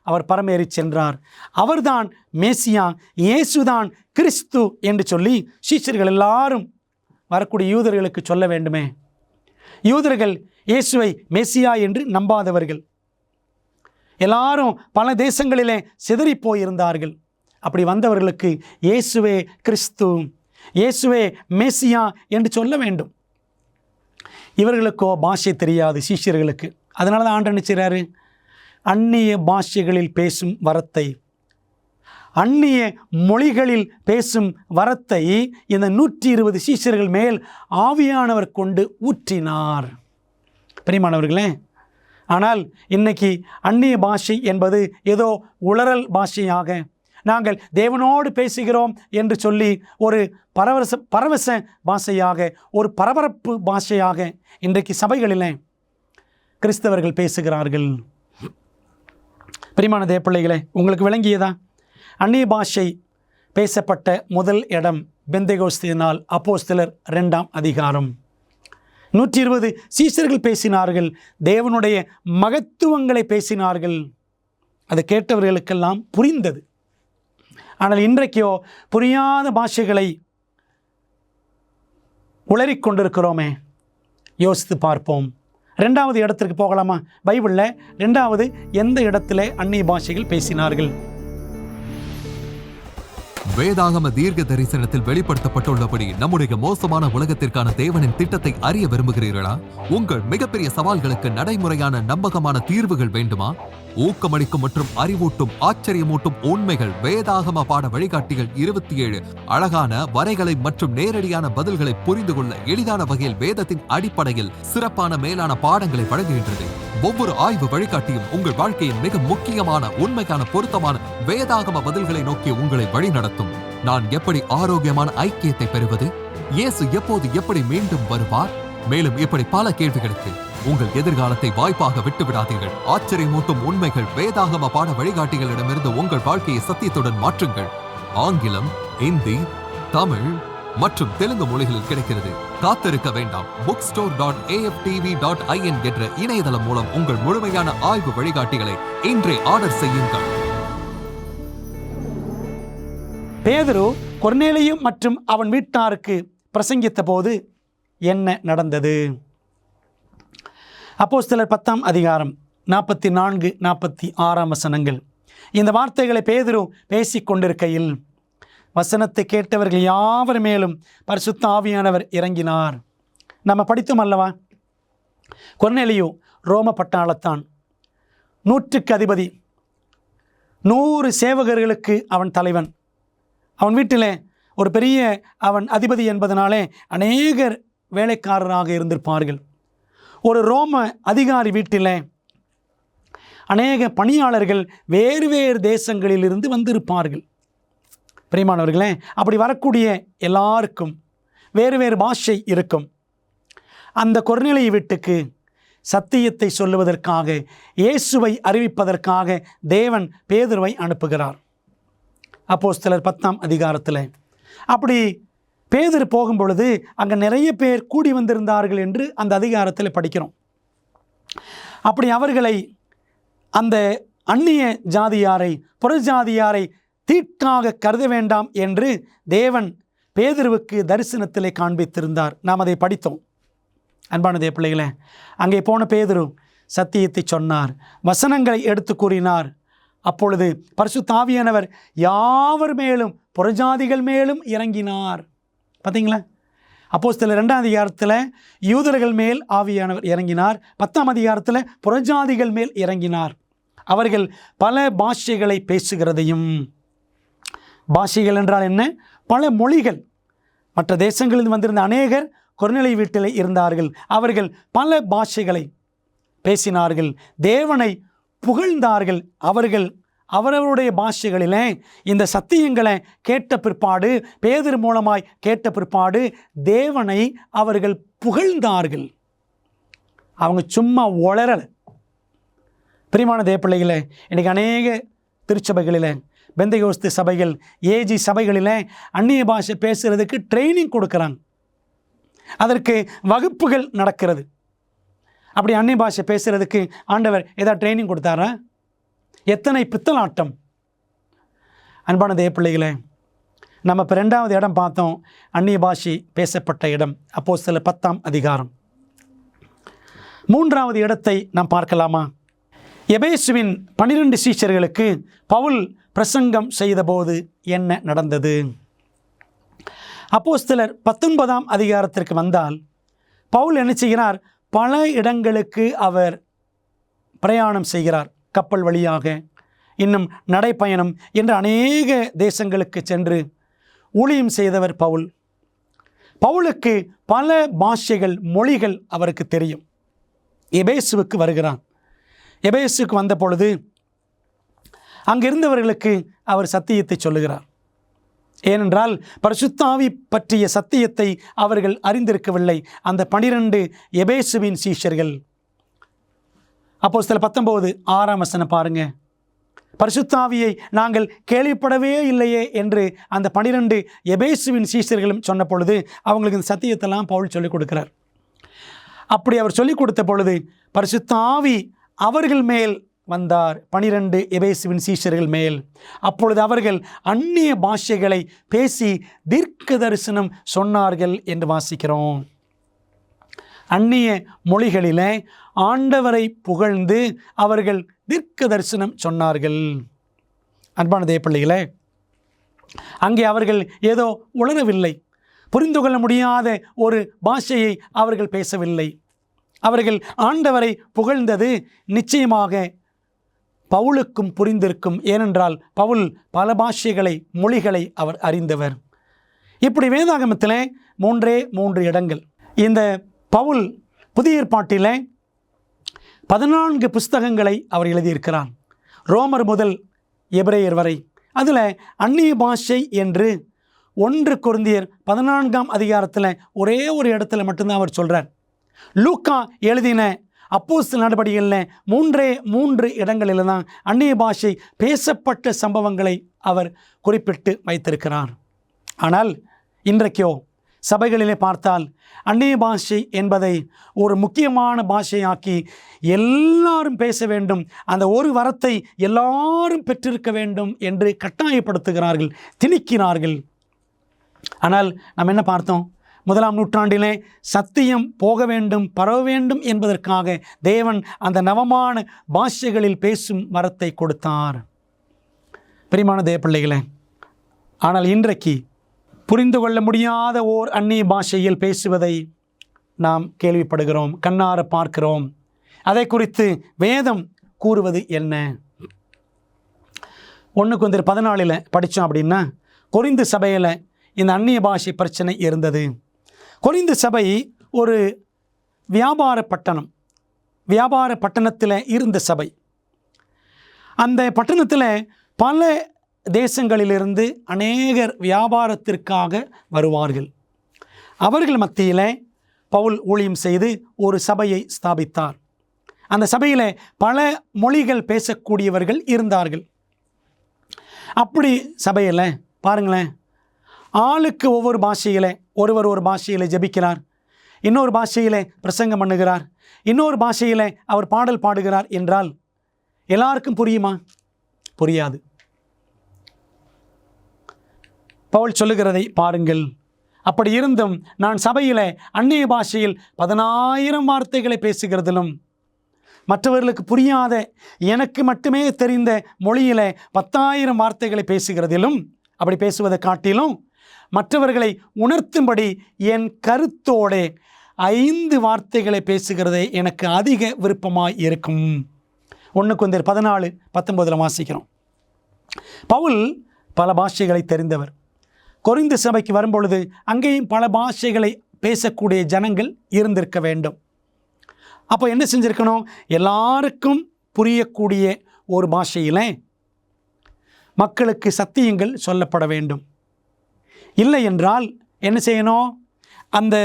அவர் பரமேறி சென்றார். அவர்தான் மேசியா, இயேசுதான் கிறிஸ்து என்று சொல்லி சீஷர்கள் எல்லாரும் வரக்கூடிய யூதர்களுக்கு சொல்ல வேண்டுமே. யூதர்கள் இயேசுவை மேசியா என்று நம்பாதவர்கள், எல்லாரும் பல தேசங்களிலே சிதறி போயிருந்தார்கள். அப்படி வந்தவர்களுக்கு இயேசுவே கிறிஸ்து, இயேசுவே மேசியா என்று சொல்ல வேண்டும். இவர்களுக்கோ பாஷை தெரியாது, சீஷர்களுக்கு. அதனால தான் ஆண்டவர் என்ன செய்கிறாரு? அந்நிய பாஷைகளில் பேசும் வரத்தை, அந்நிய மொழிகளில் பேசும் வரத்தை இந்த 120 சீஷர்கள் மேல் ஆவியானவர் கொண்டு ஊற்றினார். பிரியமானவர்களே, ஆனால் இன்னைக்கு அந்நிய பாஷை என்பது ஏதோ உளறல் பாஷையாக, நாங்கள் தேவனோடு பேசுகிறோம் என்று சொல்லி ஒரு பரவச பாஷையாக, ஒரு பரபரப்பு பாஷையாக இன்றைக்கு சபைகளிலே கிறிஸ்தவர்கள் பேசுகிறார்கள். பிரியமான தேவப்பிள்ளைகளே, உங்களுக்கு விளங்கியதா? அந்நிய பாஷை பேசப்பட்ட முதல் இடம் பெந்தேகோஸ்தே நாள், அப்போஸ்தலர் 2ஆம் அதிகாரம். 120 சீஷர்கள் பேசினார்கள், தேவனுடைய மகத்துவங்களை பேசினார்கள். அதை கேட்டவர்களுக்கெல்லாம் புரிந்தது. ஆனால் இன்றைக்கோ புரியாத பாஷைகளை உளறிக்கொண்டிருக்கிறோமே. யோசித்து பார்ப்போம். 2வது இடத்திற்கு போகலாமா? பைபிளில் 2வது எந்த இடத்திலே அந்நிய பாஷைகள் பேசினார்கள்? வேதாகம தீர்க்க தரிசனத்தில் வெளிப்படுத்தப்பட்டுள்ளபடி நம்முடைய மோசமான உலகத்திற்கான தேவனின் திட்டத்தை அறிய விரும்புகிறீர்களா? உங்கள் மிகப்பெரிய சவால்களுக்கு நடைமுறையான நம்பகமான தீர்வுகள் வேண்டுமா? ஊக்கமளிக்கும் மற்றும் அறிவூட்டும் ஆச்சரியமூட்டும் உண்மைகள் வேதாகம பாட வழிகாட்டிகள் 27 அழகான வரைகளை மற்றும் நேரடியான பதில்களை புரிந்து கொள்ள எளிதான வகையில் வேதத்தின் அடிப்படையில் சிறப்பான மேலான பாடங்களை வழங்குகின்றது. ஒவ்வொரு ஆய்வு வழிகாட்டியும் உங்கள் வாழ்க்கையின் மிக முக்கியமான உண்மைக்கான பொருத்தமான வேதாகம பதில்களை நோக்கி உங்களை வழிநடத்தும். நான் எப்படி ஆரோக்கியமான ஐக்கியத்தை பெறுவது? இயேசு எப்போது எப்படி மீண்டும் வருவார்? மேலும் இப்படி பல கேள்விகளுக்கு உங்கள் எதிர்காலத்தை வாய்ப்பாக விட்டுவிடாதீர்கள். ஆச்சரியமூட்டும் உண்மைகள் வேதாகம பாட வழிகாட்டிகளிடமிருந்து உங்கள் வாழ்க்கையை சத்தியத்துடன் மாற்றுங்கள். ஆங்கிலம், இந்தி, தமிழ் மற்றும் தெலுங்கு மொழிகளில் கிடைக்கிறது. காத்திருக்க வேண்டாம். bookstore.aftv.in என்ற இணையதளம் மூலம் உங்கள் முழுமையான ஆய்வு வழிகாட்டிகளை இன்றே ஆர்டர் செய்யுங்கள். பேதுரு கொர்நேலியு மற்றும் அவன் வீட்டாருக்கு பிரசங்கித்த போது என்ன நடந்தது? அப்போஸ்தலர் 10ஆம் அதிகாரம் 44-46 வசனங்கள். இந்த வார்த்தைகளை பேதுரு பேசிக் கொண்டிருக்கையில் வசனத்தை கேட்டவர்கள் யாவர் மேலும் பரிசுத்த ஆவியானவர் இறங்கினார். நம்ம படித்தோம் அல்லவா? கொர்நேலியு ரோம பட்டாளத்தான், 100க்கு அதிபதி, 100 சேவகர்களுக்கு அவன் தலைவன். அவன் வீட்டில் ஒரு பெரிய அவன் அதிபதி என்பதனாலே அநேகர் வேலைக்காரராக இருந்திருப்பார்கள். ஒரு ரோம அதிகாரி வீட்டில் அநேக பணியாளர்கள் வேறு வேறு தேசங்களிலிருந்து வந்திருப்பார்கள். பிரியமானவர்களே, அப்படி வரக்கூடிய எல்லாருக்கும் வேறு வேறு பாஷை இருக்கும். அந்த கொர்நேலியு வீட்டுக்கு சத்தியத்தை சொல்லுவதற்காக, இயேசுவை அறிவிப்பதற்காக தேவன் பேதுருவை அனுப்புகிறார். அப்போஸ்தலர் 10ஆம் அதிகாரத்தில் அப்படி பேதுரு போகும் பொழுது அங்கே நிறைய பேர் கூடி வந்திருந்தார்கள் என்று அந்த அதிகாரத்தில் படிக்கிறோம். அப்படி அவர்களை, அந்த அந்நிய ஜாதியாரை, புறஜாதியாரை தீட்டாக கருத வேண்டாம் என்று தேவன் பேதுருவுக்கு தரிசனத்திலே காண்பித்திருந்தார். நாம் அதை படித்தோம். அன்பான தேவ பிள்ளைகளே, அங்கே போன பேதுரு சத்தியத்தை சொன்னார், வசனங்களை எடுத்து கூறினார். அப்பொழுது பரிசுத்த ஆவியானவர் யாவர் மேலும் புறஜாதிகள் மேலும் இறங்கினார். பார்த்தீங்களா? அப்போஸ்தலர் 2ஆம் அதிகாரத்தில் யூதர்கள் மேல் ஆவியானவர் இறங்கினார். 10ஆம் அதிகாரத்தில் புறஜாதிகள் மேல் இறங்கினார். அவர்கள் பல பாஷைகளை பேசுகிறதையும், பாஷைகள் என்றால் என்ன? பல மொழிகள். மற்ற தேசங்களில் வந்திருந்த அநேகர் கொர்நேலியு வீட்டில் இருந்தார்கள். அவர்கள் பல பாஷைகளை பேசினார்கள், தேவனை புகழ்ந்தார்கள். அவர்கள் அவரவருடைய பாஷைகளிலே இந்த சத்தியங்களை கேட்ட பிற்பாடு, பேதுரு மூலமாய் கேட்ட பிற்பாடு தேவனை அவர்கள் புகழ்ந்தார்கள். அவங்க சும்மா உளறல. பிரியமான தேவப்பிள்ளைகளே, இன்றைக்கி அநேக திருச்சபைகளில், பெந்தகோஸ்து சபைகள், ஏஜி சபைகளில் அந்நிய பாஷை பேசுகிறதுக்கு ட்ரைனிங் கொடுக்குறாங்க. அதற்கு வகுப்புகள் நடக்கிறது. அப்படி அந்நிய பாஷை பேசுகிறதுக்கு ஆண்டவர் ஏதாவது ட்ரைனிங் கொடுத்தாரா? எத்தனை பித்தலாட்டம்! அன்பான தேவப்பிள்ளைகளே, நம்ம இப்போ 2வது இடம் பார்த்தோம், அந்நிய பாஷை பேசப்பட்ட இடம், அப்போஸ்தலர் 10ஆம் அதிகாரம். 3வது இடத்தை நாம் பார்க்கலாமா? எபேசுவின் 12 சீஷர்களுக்கு பவுல் பிரசங்கம் செய்தபோது என்ன நடந்தது? அப்போஸ்தலர் 19ஆம் அதிகாரத்திற்கு வந்தால் பவுல் என்ன செய்கிறார்? பல இடங்களுக்கு அவர் பிரயாணம் செய்கிறார். கப்பல் வழியாக, இன்னும் நடைப்பயணம் என்று அநேக தேசங்களுக்கு சென்று ஊழியம் செய்தவர் பவுல். பவுலுக்கு பல பாஷைகள், மொழிகள் அவருக்கு தெரியும். எபேசுவுக்கு வருகிறான். எபேசுக்கு வந்த பொழுது அங்கிருந்தவர்களுக்கு அவர் சத்தியத்தை சொல்லுகிறார். ஏனென்றால் பரிசுத்த ஆவி பற்றிய சத்தியத்தை அவர்கள் அறிந்திருக்கவில்லை. அந்த 12 எபேசுவின் சீஷர்கள். அப்போஸ்தலர் 19:6 வசனம் பாருங்க. பரிசுத்த ஆவியை நாங்கள் கேள்விப்படவே இல்லையே என்று அந்த 12 எபேசுவின் சீஷர்களும் சொன்ன பொழுது அவங்களுக்கு இந்த சத்தியத்தெல்லாம் பவுல் சொல்லிக் கொடுக்கிறார். அப்படி அவர் சொல்லிக் கொடுத்த பொழுது பரிசுத்த ஆவி அவர்கள் மேல் வந்தார், 12 எபேசுவின் சீஷர்கள் மேல். அப்பொழுது அவர்கள் அந்நிய பாஷைகளை பேசி தீர்க்க தரிசனம் சொன்னார்கள் என்று வாசிக்கிறோம். அந்நிய மொழிகளிலே ஆண்டவரை புகழ்ந்து அவர்கள் தீர்க்க தரிசனம் சொன்னார்கள். அன்பான தேவப்பிள்ளைகளே, அங்கே அவர்கள் ஏதோ உளரவில்லை, புரிந்து கொள்ள முடியாத ஒரு பாஷையை அவர்கள் பேசவில்லை. அவர்கள் ஆண்டவரை புகழ்ந்தது நிச்சயமாக பவுலுக்கும் புரிந்திருக்கும். ஏனென்றால் பவுல் பல பாஷைகளை, மொழிகளை அவர் அறிந்தவர். இப்படி வேதாகமத்தில் 3 இடங்கள். இந்த பவுல் புதிய ஏற்பாட்டில் 14 புஸ்தகங்களை அவர் எழுதியிருக்கிறார், ரோமர் முதல் எபிரேயர் வரை. அதில் அந்நிய பாஷை என்று 1 கொரிந்தியர் 14ஆம் அதிகாரத்தில் ஒரே ஒரு இடத்துல மட்டும்தான் அவர் சொல்கிறார். லூக்கா எழுதின அப்போஸ்தலர் நடபடிகளில் 3 இடங்களில் தான் அந்நிய பாஷை பேசப்பட்ட சம்பவங்களை அவர் குறிப்பிட்டு வைத்திருக்கிறார். ஆனால் இன்றைக்கோ சபைகளிலே பார்த்தால் அந்நிய பாஷை என்பதை ஒரு முக்கியமான பாஷையாக்கி எல்லாரும் பேச வேண்டும், அந்த ஒரு வரத்தை எல்லாரும் பெற்றிருக்க வேண்டும் என்று கட்டாயப்படுத்துகிறார்கள், திணிக்கிறார்கள். ஆனால் நாம் என்ன பார்த்தோம்? 1ஆம் நூற்றாண்டிலே சத்தியம் போக வேண்டும், பரவ வேண்டும் என்பதற்காக தேவன் அந்த நவமான பாஷைகளில் பேசும் வரத்தை கொடுத்தார். பிரியமான தேவ பிள்ளைகளே, ஆனால் இன்றைக்கு புரிந்து கொள்ள முடியாத ஓர் அந்நிய பாஷையில் பேசுவதை நாம் கேள்விப்படுகிறோம், கண்ணார பார்க்கிறோம். அதை குறித்து வேதம் கூறுவது என்ன? 1 Corinthians 14 படித்தோம் அப்படின்னா, கொரிந்து சபையில் இந்த அந்நிய பாஷை பிரச்சனை இருந்தது. கொரிந்து சபை ஒரு வியாபார பட்டணத்தில் இருந்த சபை. அந்த பட்டணத்தில் பல தேசங்களிலிருந்து அநேகர் வியாபாரத்திற்காக வருவார்கள். அவர்கள் மத்தியில் பவுல் ஊழியம் செய்து ஒரு சபையை ஸ்தாபித்தார். அந்த சபையில் பல மொழிகள் பேசக்கூடியவர்கள் இருந்தார்கள். அப்படி சபையில் பாருங்களேன், ஆளுக்கு ஒவ்வொரு பாஷையில், ஒருவர் ஒரு பாஷையில் ஜெபிக்கிறார், இன்னொரு பாஷையில் பிரசங்கம் பண்ணுகிறார், இன்னொரு பாஷையில் அவர் பாடல் பாடுகிறார் என்றால் எல்லாருக்கும் புரியுமா? புரியாது. பவுல் சொல்லுகிறதை பாருங்கள். அப்படி இருந்தும் நான் சபையில் அந்நிய பாஷையில் 10,000 வார்த்தைகளை பேசுகிறதிலும், மற்றவர்களுக்கு புரியாத எனக்கு மட்டுமே தெரிந்த மொழியில் 10,000 வார்த்தைகளை பேசுகிறதிலும், அப்படி பேசுவதை காட்டிலும் மற்றவர்களை உணர்த்தும்படி என் கருத்தோடு 5 வார்த்தைகளை பேசுகிறதே எனக்கு அதிக விருப்பமாய் இருக்கும். 1 Corinthians 14:19 வாசிக்கிறோம். பவுல் பல பாஷைகளை தெரிந்தவர். கொரிந்து சபைக்கு வரும்பொழுது அங்கேயும் பல பாஷைகளை பேசக்கூடிய ஜனங்கள் இருந்திருக்க வேண்டும். அப்போ என்ன செஞ்சிருக்கணும்? எல்லாருக்கும் புரியக்கூடிய ஒரு பாஷையில் மக்களுக்கு சத்தியங்கள் சொல்லப்பட வேண்டும். இல்லை என்றால் என்ன செய்யணும்? அந்த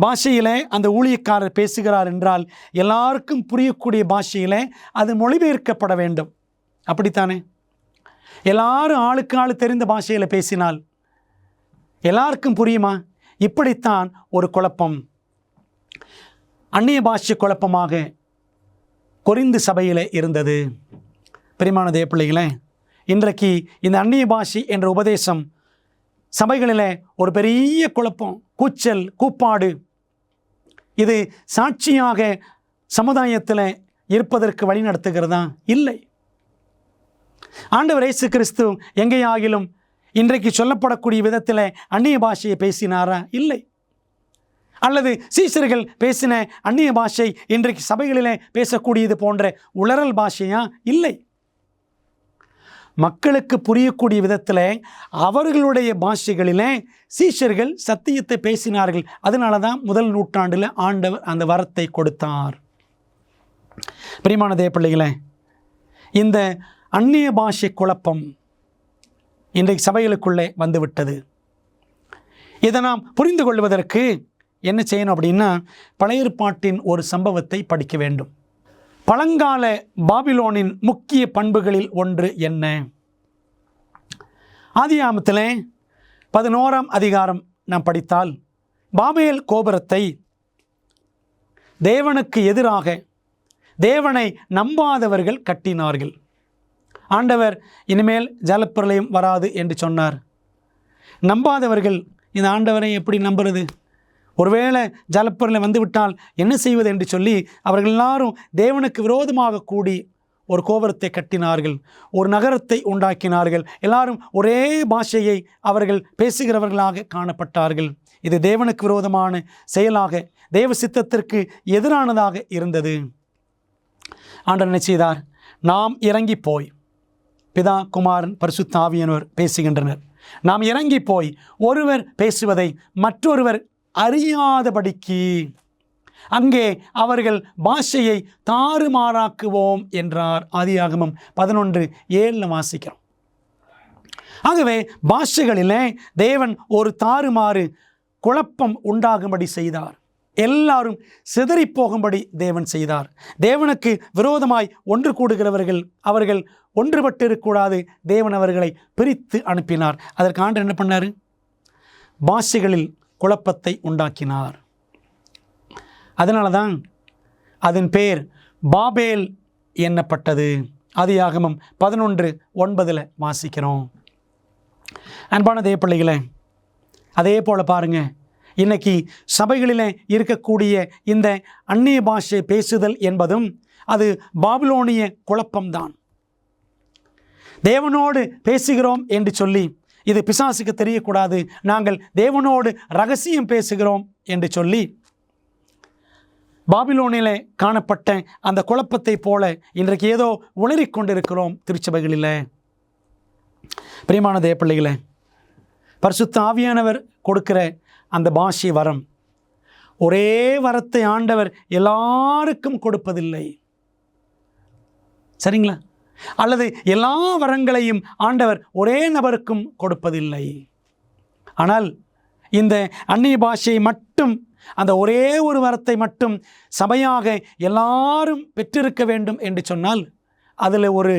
பாஷையில் அந்த ஊழியக்காரர் பேசுகிறார் என்றால் எல்லாருக்கும் புரியக்கூடிய பாஷையில் அது மொழிபெயர்க்கப்பட வேண்டும். அப்படித்தானே? எல்லாரும் ஆளுக்கு ஆள் தெரிந்த பாஷையில் பேசினால் எல்லாருக்கும் புரியுமா? இப்படித்தான் ஒரு குழப்பம், அந்நிய பாஷை குழப்பமாக கொரிந்து சபையில் இருந்தது. பிரியமான தேவ பிள்ளைகளே, இன்றைக்கு இந்த அந்நிய பாஷை என்ற உபதேசம் சபைகளில் ஒரு பெரிய குழப்பம், கூச்சல், கூப்பாடு. இது சாட்சியாக சமுதாயத்தில் இருப்பதற்கு வழி நடத்துகிறதா? இல்லை. ஆண்டவர் இயேசு கிறிஸ்து எங்கேயாகிலும் இன்றைக்கு சொல்லப்படக்கூடிய விதத்தில் அந்நிய பாஷையை பேசினாரா? இல்லை. அல்லது சீஷர்கள் பேசின அந்நிய பாஷை இன்றைக்கு சபைகளிலே பேசக்கூடியது போன்ற உளறல் பாஷையா? இல்லை. மக்களுக்கு புரியக்கூடிய விதத்தில் அவர்களுடைய பாஷைகளிலே சீஷர்கள் சத்தியத்தை பேசினார்கள். அதனால தான் 1 நூற்றாண்டில் ஆண்டவர் அந்த வரத்தை கொடுத்தார். பிரியமான தேவ பிள்ளைகளே, இந்த அந்நிய பாஷை குழப்பம் இன்றைக்கு சபைகளுக்குள்ளே வந்துவிட்டது. இதை நாம் புரிந்து கொள்வதற்கு என்ன செய்யணும் அப்படின்னா, பழைய ஏற்பாட்டின் ஒரு சம்பவத்தை படிக்க வேண்டும். பழங்கால பாபிலோனின் முக்கிய பண்புகளில் ஒன்று என்ன? ஆதியாகமத்திலே 11ஆம் அதிகாரம் நாம் படித்தால், பாபேல் கோபுரத்தை தேவனுக்கு எதிராக தேவனை நம்பாதவர்கள் கட்டினார்கள். ஆண்டவர் இனிமேல் ஜலப்பிரளயம் வராது என்று சொன்னார். நம்பாதவர்கள் இந்த ஆண்டவரை எப்படி நம்புறது? ஒருவேளை ஜலப்பிரளயம் வந்துவிட்டால் என்ன செய்வது என்று சொல்லி அவர்கள் எல்லாரும் தேவனுக்கு விரோதமாக கூடி ஒரு கோபுரத்தை கட்டினார்கள், ஒரு நகரத்தை உண்டாக்கினார்கள். எல்லாரும் ஒரே பாஷையை அவர்கள் பேசுகிறவர்களாக காணப்பட்டார்கள். இது தேவனுக்கு விரோதமான செயலாக, தேவ சித்தத்திற்கு எதிரானதாக இருந்தது. ஆண்டவர் என்ன செய்தார்? நாம் இறங்கி போய், பிதா, குமாரன், பரிசுத்த ஆவியானவர் பேசுகின்றனர். நாம் இறங்கி போய் ஒருவர் பேசுவதை மற்றொருவர் அறியாதபடிக்கு அங்கே அவர்கள் பாஷையை தாறுமாறாக்குவோம் என்றார். ஆதியாகமம் 11:7 வாசிக்கிறோம். ஆகவே பாஷைகளிலே தேவன் ஒரு தாறுமாறு குழப்பம் உண்டாகும்படி செய்தார். எல்லாரும் சிதறி போகும்படி தேவன் செய்தார். தேவனுக்கு விரோதமாய் ஒன்று கூடுகிறவர்கள் அவர்கள் ஒன்றுபட்டு இருக்கக்கூடாது. தேவன் அவர்களை பிரித்து அனுப்பினார். அதற்கு ஆண்டவர் என்ன பண்ணார்? பாஷைகளில் குழப்பத்தை உண்டாக்கினார். அதனால தான் அதன் பெயர் பாபேல் எண்ணப்பட்டது. ஆதியாகமம் 11:9 வாசிக்கிறோம். அன்பான தேவப்பிள்ளைகளே, அதே போல் பாருங்கள், இன்னைக்கு சபைகளில் இருக்கக்கூடிய இந்த அந்நிய பாஷை பேசுதல் என்பதும் அது பாபிலோனிய குழப்பம்தான். தேவனோடு பேசுகிறோம் என்று சொல்லி இது பிசாசுக்கு தெரியக்கூடாது, நாங்கள் தேவனோடு ரகசியம் பேசுகிறோம் என்று சொல்லி பாபிலோனிலே காணப்பட்ட அந்த குழப்பத்தை போல இன்றைக்கு ஏதோ உளறிக் கொண்டிருக்கிறோம் திருச்சபைகளில். பிரியமான தேவப்பிள்ளைகளே, பரிசுத்த ஆவியானவர் கொடுக்கிற அந்த பாஷை வரம், ஒரே வரத்தை ஆண்டவர் எல்லாருக்கும் கொடுப்பதில்லை. சரிங்களா? அல்லது எல்லா வரங்களையும் ஆண்டவர் ஒரே நபருக்கும் கொடுப்பதில்லை. ஆனால் இந்த அந்நிய பாஷையை மட்டும், அந்த ஒரே ஒரு வரத்தை மட்டும் சபையாக எல்லாரும் பெற்றிருக்க வேண்டும் என்று சொன்னால் அதில் ஒரு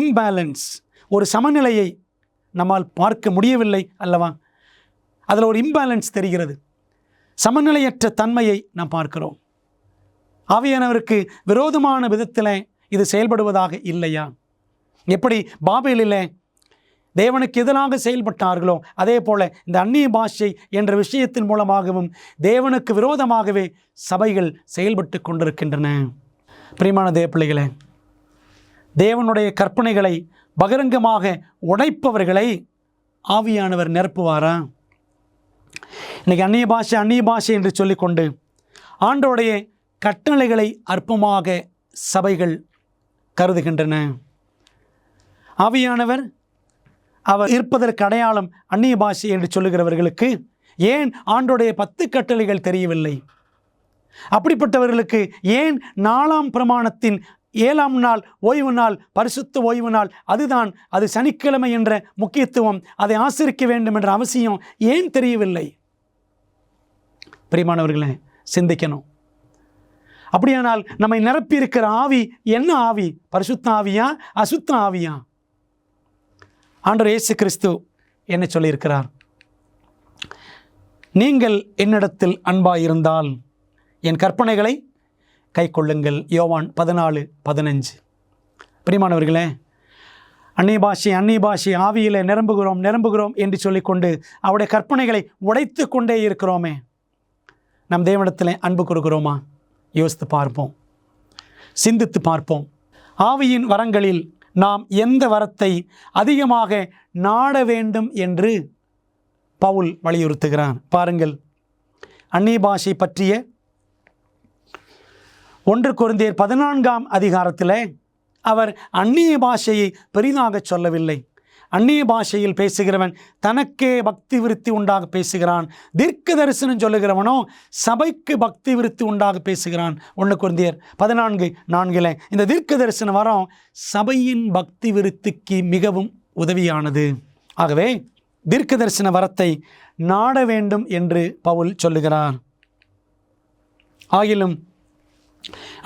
இம்பேலன்ஸ், ஒரு சமநிலையை நம்மால் பார்க்க முடியவில்லை அல்லவா? அதில் ஒரு இம்பேலன்ஸ் தெரிகிறது, சமநிலையற்ற தன்மையை நாம் பார்க்கிறோம். ஆவியானவருக்கு விரோதமான விதத்தில் இது செயல்படுவதாக இல்லையா? எப்படி பாபேலில் தேவனுக்கு எதிராக செயல்பட்டார்களோ அதே போல் இந்த அந்நிய பாஷை என்ற விஷயத்தின் மூலமாகவும் தேவனுக்கு விரோதமாகவே சபைகள் செயல்பட்டு கொண்டிருக்கின்றன. பிரியமான தேவப்பிள்ளைகளே, தேவனுடைய கற்பனைகளை பகிரங்கமாக உடைப்பவர்களை ஆவியானவர் நிரப்புவாரா? இன்றைக்கி அந்நிய பாஷை என்று சொல்லிக்கொண்டு ஆண்டவருடைய கட்டளைகளை அற்பமாக சபைகள் கருதுகின்றன. ஆவியானவர் அவர் இருப்பதற்கு அடையாளம் அந்நிய பாஷை என்று சொல்லுகிறவர்களுக்கு ஏன் ஆண்டோடைய 10 கட்டளைகள் தெரியவில்லை? அப்படிப்பட்டவர்களுக்கு ஏன் 4ஆம் பிரமாணத்தின் 7ஆம் நாள் ஓய்வு நாள், பரிசுத்த ஓய்வு நாள், அதுதான் அது சனிக்கிழமை என்ற முக்கியத்துவம், அதை ஆசரிக்க வேண்டும் என்ற அவசியம் ஏன் தெரியவில்லை? பிரியமானவர்களே, சிந்திக்கணும். அப்படியானால் நம்மை நிரப்பி இருக்கிற ஆவி என்ன ஆவி? பரிசுத்த ஆவியா, அசுத்த ஆவியா? ஆண்டவர் இயேசு கிறிஸ்து என்ன சொல்லியிருக்கிறார்? நீங்கள் என்னிடத்தில் அன்பாயிருந்தால் என் கற்பனைகளை கைக்கொள்ளுங்கள். யோவான் 14:15. பிரியமானவர்களே, அந்நிய பாஷை ஆவியில் நிரம்புகிறோம் என்று சொல்லிக்கொண்டு அவருடைய கற்பனைகளை உடைத்து கொண்டே இருக்கிறோமே, நம் தேவனிடத்தில் அன்பு கூறுகிறோமா? யோசித்து பார்ப்போம், சிந்தித்து பார்ப்போம். ஆவியின் வரங்களில் நாம் எந்த வரத்தை அதிகமாக நாட வேண்டும் என்று பவுல் வலியுறுத்துகிறான். பாருங்கள், அந்நிய பாஷை பற்றிய 1 கொரிந்தியர் 14ஆம் அதிகாரத்தில் அவர் அந்நிய பாஷையை பெரிதாக சொல்லவில்லை. அந்நிய பாஷையில் பேசுகிறவன் தனக்கே பக்தி விருத்தி உண்டாக பேசுகிறான், தீர்க்க தரிசனம் சொல்லுகிறவனோ சபைக்கு பக்தி விருத்தி உண்டாக பேசுகிறான். 1 கொரிந்தியர் 14:4 இந்த தீர்க்க தரிசன வரம் சபையின் பக்தி விருத்திக்கு மிகவும் உதவியானது. ஆகவே தீர்க்க தரிசன வரத்தை நாட வேண்டும் என்று பவுல் சொல்லுகிறார். ஆகிலும்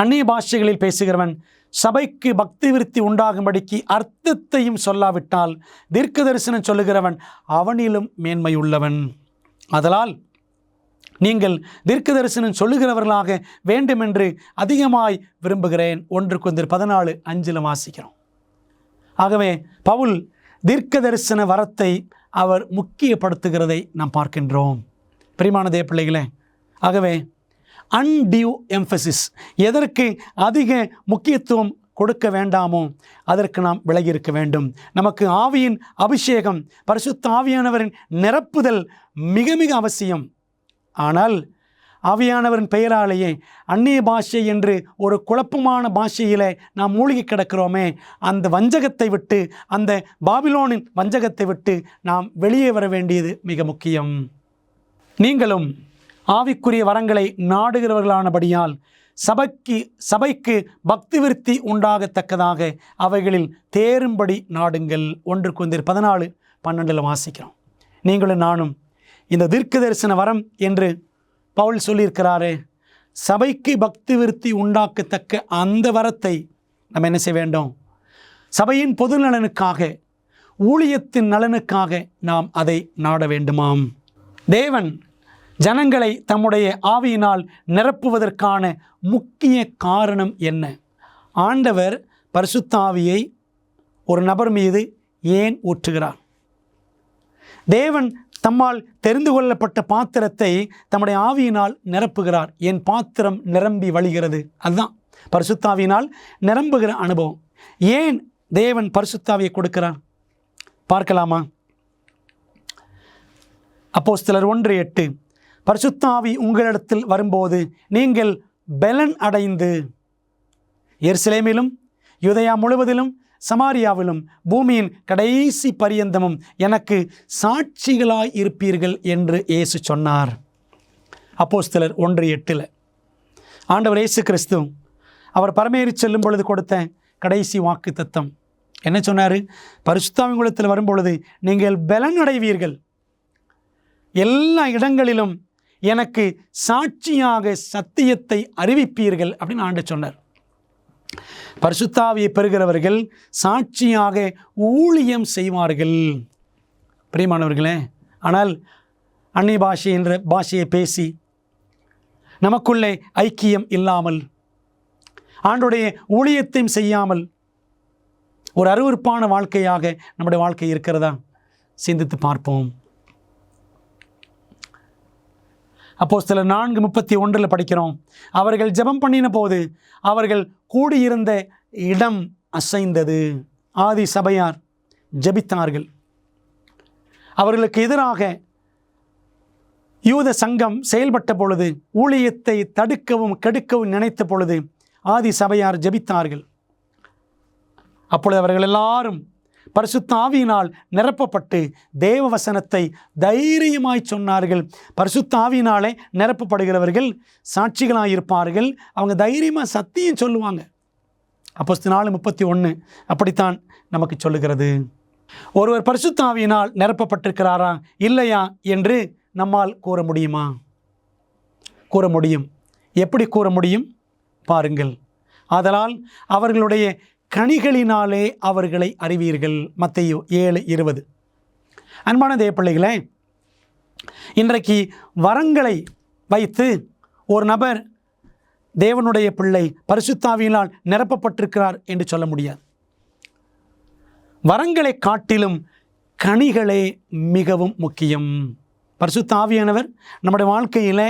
அந்நிய பாஷைகளில் பேசுகிறவன் சபைக்கு பக்தி விருத்தி உண்டாகும்படிக்கு அர்த்தத்தையும் சொல்லாவிட்டால் தீர்க்க தரிசனம் சொல்லுகிறவன் அவனிலும் மேன்மையுள்ளவன். அதனால் நீங்கள் தீர்க்க தரிசனம் சொல்லுகிறவர்களாக வேண்டுமென்று அதிகமாய் விரும்புகிறேன். 1 கொரிந்தியர் 14:5 வாசிக்கிறோம். ஆகவே பவுல் தீர்க்க தரிசன வரத்தை அவர் முக்கியப்படுத்துகிறதை நாம் பார்க்கின்றோம். பிரியமான தேவப்பிள்ளைகளே, ஆகவே அன்டியூ எம்பசிஸ், எதற்கு அதிக முக்கியத்துவம் கொடுக்க வேண்டாமோ அதற்கு நாம் விலகி இருக்க வேண்டும். நமக்கு ஆவியின் அபிஷேகம், பரிசுத்த ஆவியானவரின் நிரப்புதல் மிக மிக அவசியம். ஆனால் ஆவியானவரின் பெயராலேயே அந்நிய பாஷை என்று ஒரு குழப்பமான பாஷையில் நாம் மூழ்கி கிடக்கிறோமே, அந்த வஞ்சகத்தை விட்டு, அந்த பாபிலோனின் வஞ்சகத்தை விட்டு நாம் வெளியே வர வேண்டியது மிக முக்கியம். நீங்களும் ஆவிக்குரிய வரங்களை நாடுகிறவர்களானபடியால் சபைக்கு பக்தி விருத்தி உண்டாகத்தக்கதாக அவைகளில் தேரும்படி நாடுங்கள். 1 கொரிந்தியர் 14:12 வாசிக்கிறோம். நீங்களும் நானும் இந்த தீர்க்க தரிசன வரம் என்று பவுல் சொல்லியிருக்கிறாரே, சபைக்கு பக்தி விருத்தி உண்டாக்கத்தக்க அந்த வரத்தை நம்ம என்ன செய்ய வேண்டும்? சபையின் பொது நலனுக்காக, ஊழியத்தின் நலனுக்காக நாம் அதை நாட வேண்டுமாம். தேவன் ஜனங்களை தம்முடைய ஆவியினால் நிரப்புவதற்கான முக்கிய காரணம் என்ன? ஆண்டவர் பரிசுத்த ஆவியை ஒரு நபர் மீது ஏன் ஊற்றுகிறார்? தேவன் தம்மால் தெரிந்து கொள்ளப்பட்ட பாத்திரத்தை தம்முடைய ஆவியினால் நிரப்புகிறார். என் பாத்திரம் நிரம்பி வழிகிறது. அதுதான் பரிசுத்த ஆவியினால் நிரம்புகிற அனுபவம். ஏன் தேவன் பரிசுத்த ஆவியை கொடுக்கிறார் பார்க்கலாமா? அப்போஸ்தலர் 1:8 பரிசுத்த ஆவி உங்களிடத்தில் வரும்போது நீங்கள் பெலன் அடைந்து எருசலேமிலும் யூதேயா முழுவதிலும் சமாரியாவிலும் பூமியின் கடைசி பரியந்தமும் எனக்கு சாட்சிகளாய் இருப்பீர்கள் என்று இயேசு சொன்னார். அப்போஸ்தலர் 1:8 ஆண்டவர் இயேசு கிறிஸ்து அவர் பரமேறி செல்லும் பொழுது கொடுத்த கடைசி வாக்கு தத்தம் என்ன சொன்னார்? பரிசுத்த ஆவி உங்களிடத்தில் வரும்பொழுது நீங்கள் பெலன் அடைவீர்கள், எல்லா இடங்களிலும் எனக்கு சாட்சியாக சத்தியத்தை அறிவிப்பீர்கள் அப்படின்னு ஆண்டவர் சொன்னார். பரிசுத்த ஆவியை பெறுகிறவர்கள் சாட்சியாக ஊழியம் செய்வார்கள். பிரியமானவர்களே, ஆனால் அந்நிய பாஷை என்ற பாஷையை பேசி நமக்குள்ளே ஐக்கியம் இல்லாமல் ஆண்டோடைய ஊழியத்தையும் செய்யாமல் ஒரு அருவருப்பான வாழ்க்கையாக நம்முடைய வாழ்க்கை இருக்கிறதா? சிந்தித்து பார்ப்போம். அப்போஸ்தலர் 4:31 படிக்கிறோம். அவர்கள் ஜெபம் பண்ணின போது அவர்கள் கூடியிருந்த இடம் அசைந்தது. ஆதி சபையார் ஜெபித்தார்கள். அவர்களுக்கு எதிராக யூத சங்கம் செயல்பட்ட பொழுது, ஊழியத்தை தடுக்கவும் கெடுக்கவும் நினைத்த பொழுது ஆதி சபையார் ஜெபித்தார்கள். அப்பொழுது அவர்கள் எல்லாரும் பரிசுத்த ஆவியினால் நிரப்பப்பட்டு தேவ வசனத்தை தைரியமாய் சொன்னார்கள். பரிசுத்த ஆவியினாலே நிரப்பப்படுகிறவர்கள் சாட்சிகளாயிருப்பார்கள். அவங்க தைரியமாக சத்தியம் சொல்லுவாங்க. அப்போஸ்தலர் 4:31 அப்படித்தான் நமக்கு சொல்லுகிறது. ஒருவர் பரிசுத்த ஆவியினால் நிரப்பப்பட்டிருக்கிறாரா இல்லையா என்று நம்மால் கூற முடியுமா? கூற முடியும். எப்படி கூற முடியும் பாருங்கள். ஆதலால் அவர்களுடைய கனிகளினாலே அவர்களை அறிவீர்கள். மத்தேயு 7:20. அன்பான தேவப்பிள்ளைகளே, இன்றைக்கு வரங்களை வைத்து ஒரு நபர் தேவனுடைய பிள்ளை பரிசுத்த ஆவியினால் நிரப்பப்பட்டிருக்கிறார் என்று சொல்ல முடியாது. வரங்களை காட்டிலும் கனிகளே மிகவும் முக்கியம். பரிசுத்த ஆவியானவர் நம்முடைய வாழ்க்கையில்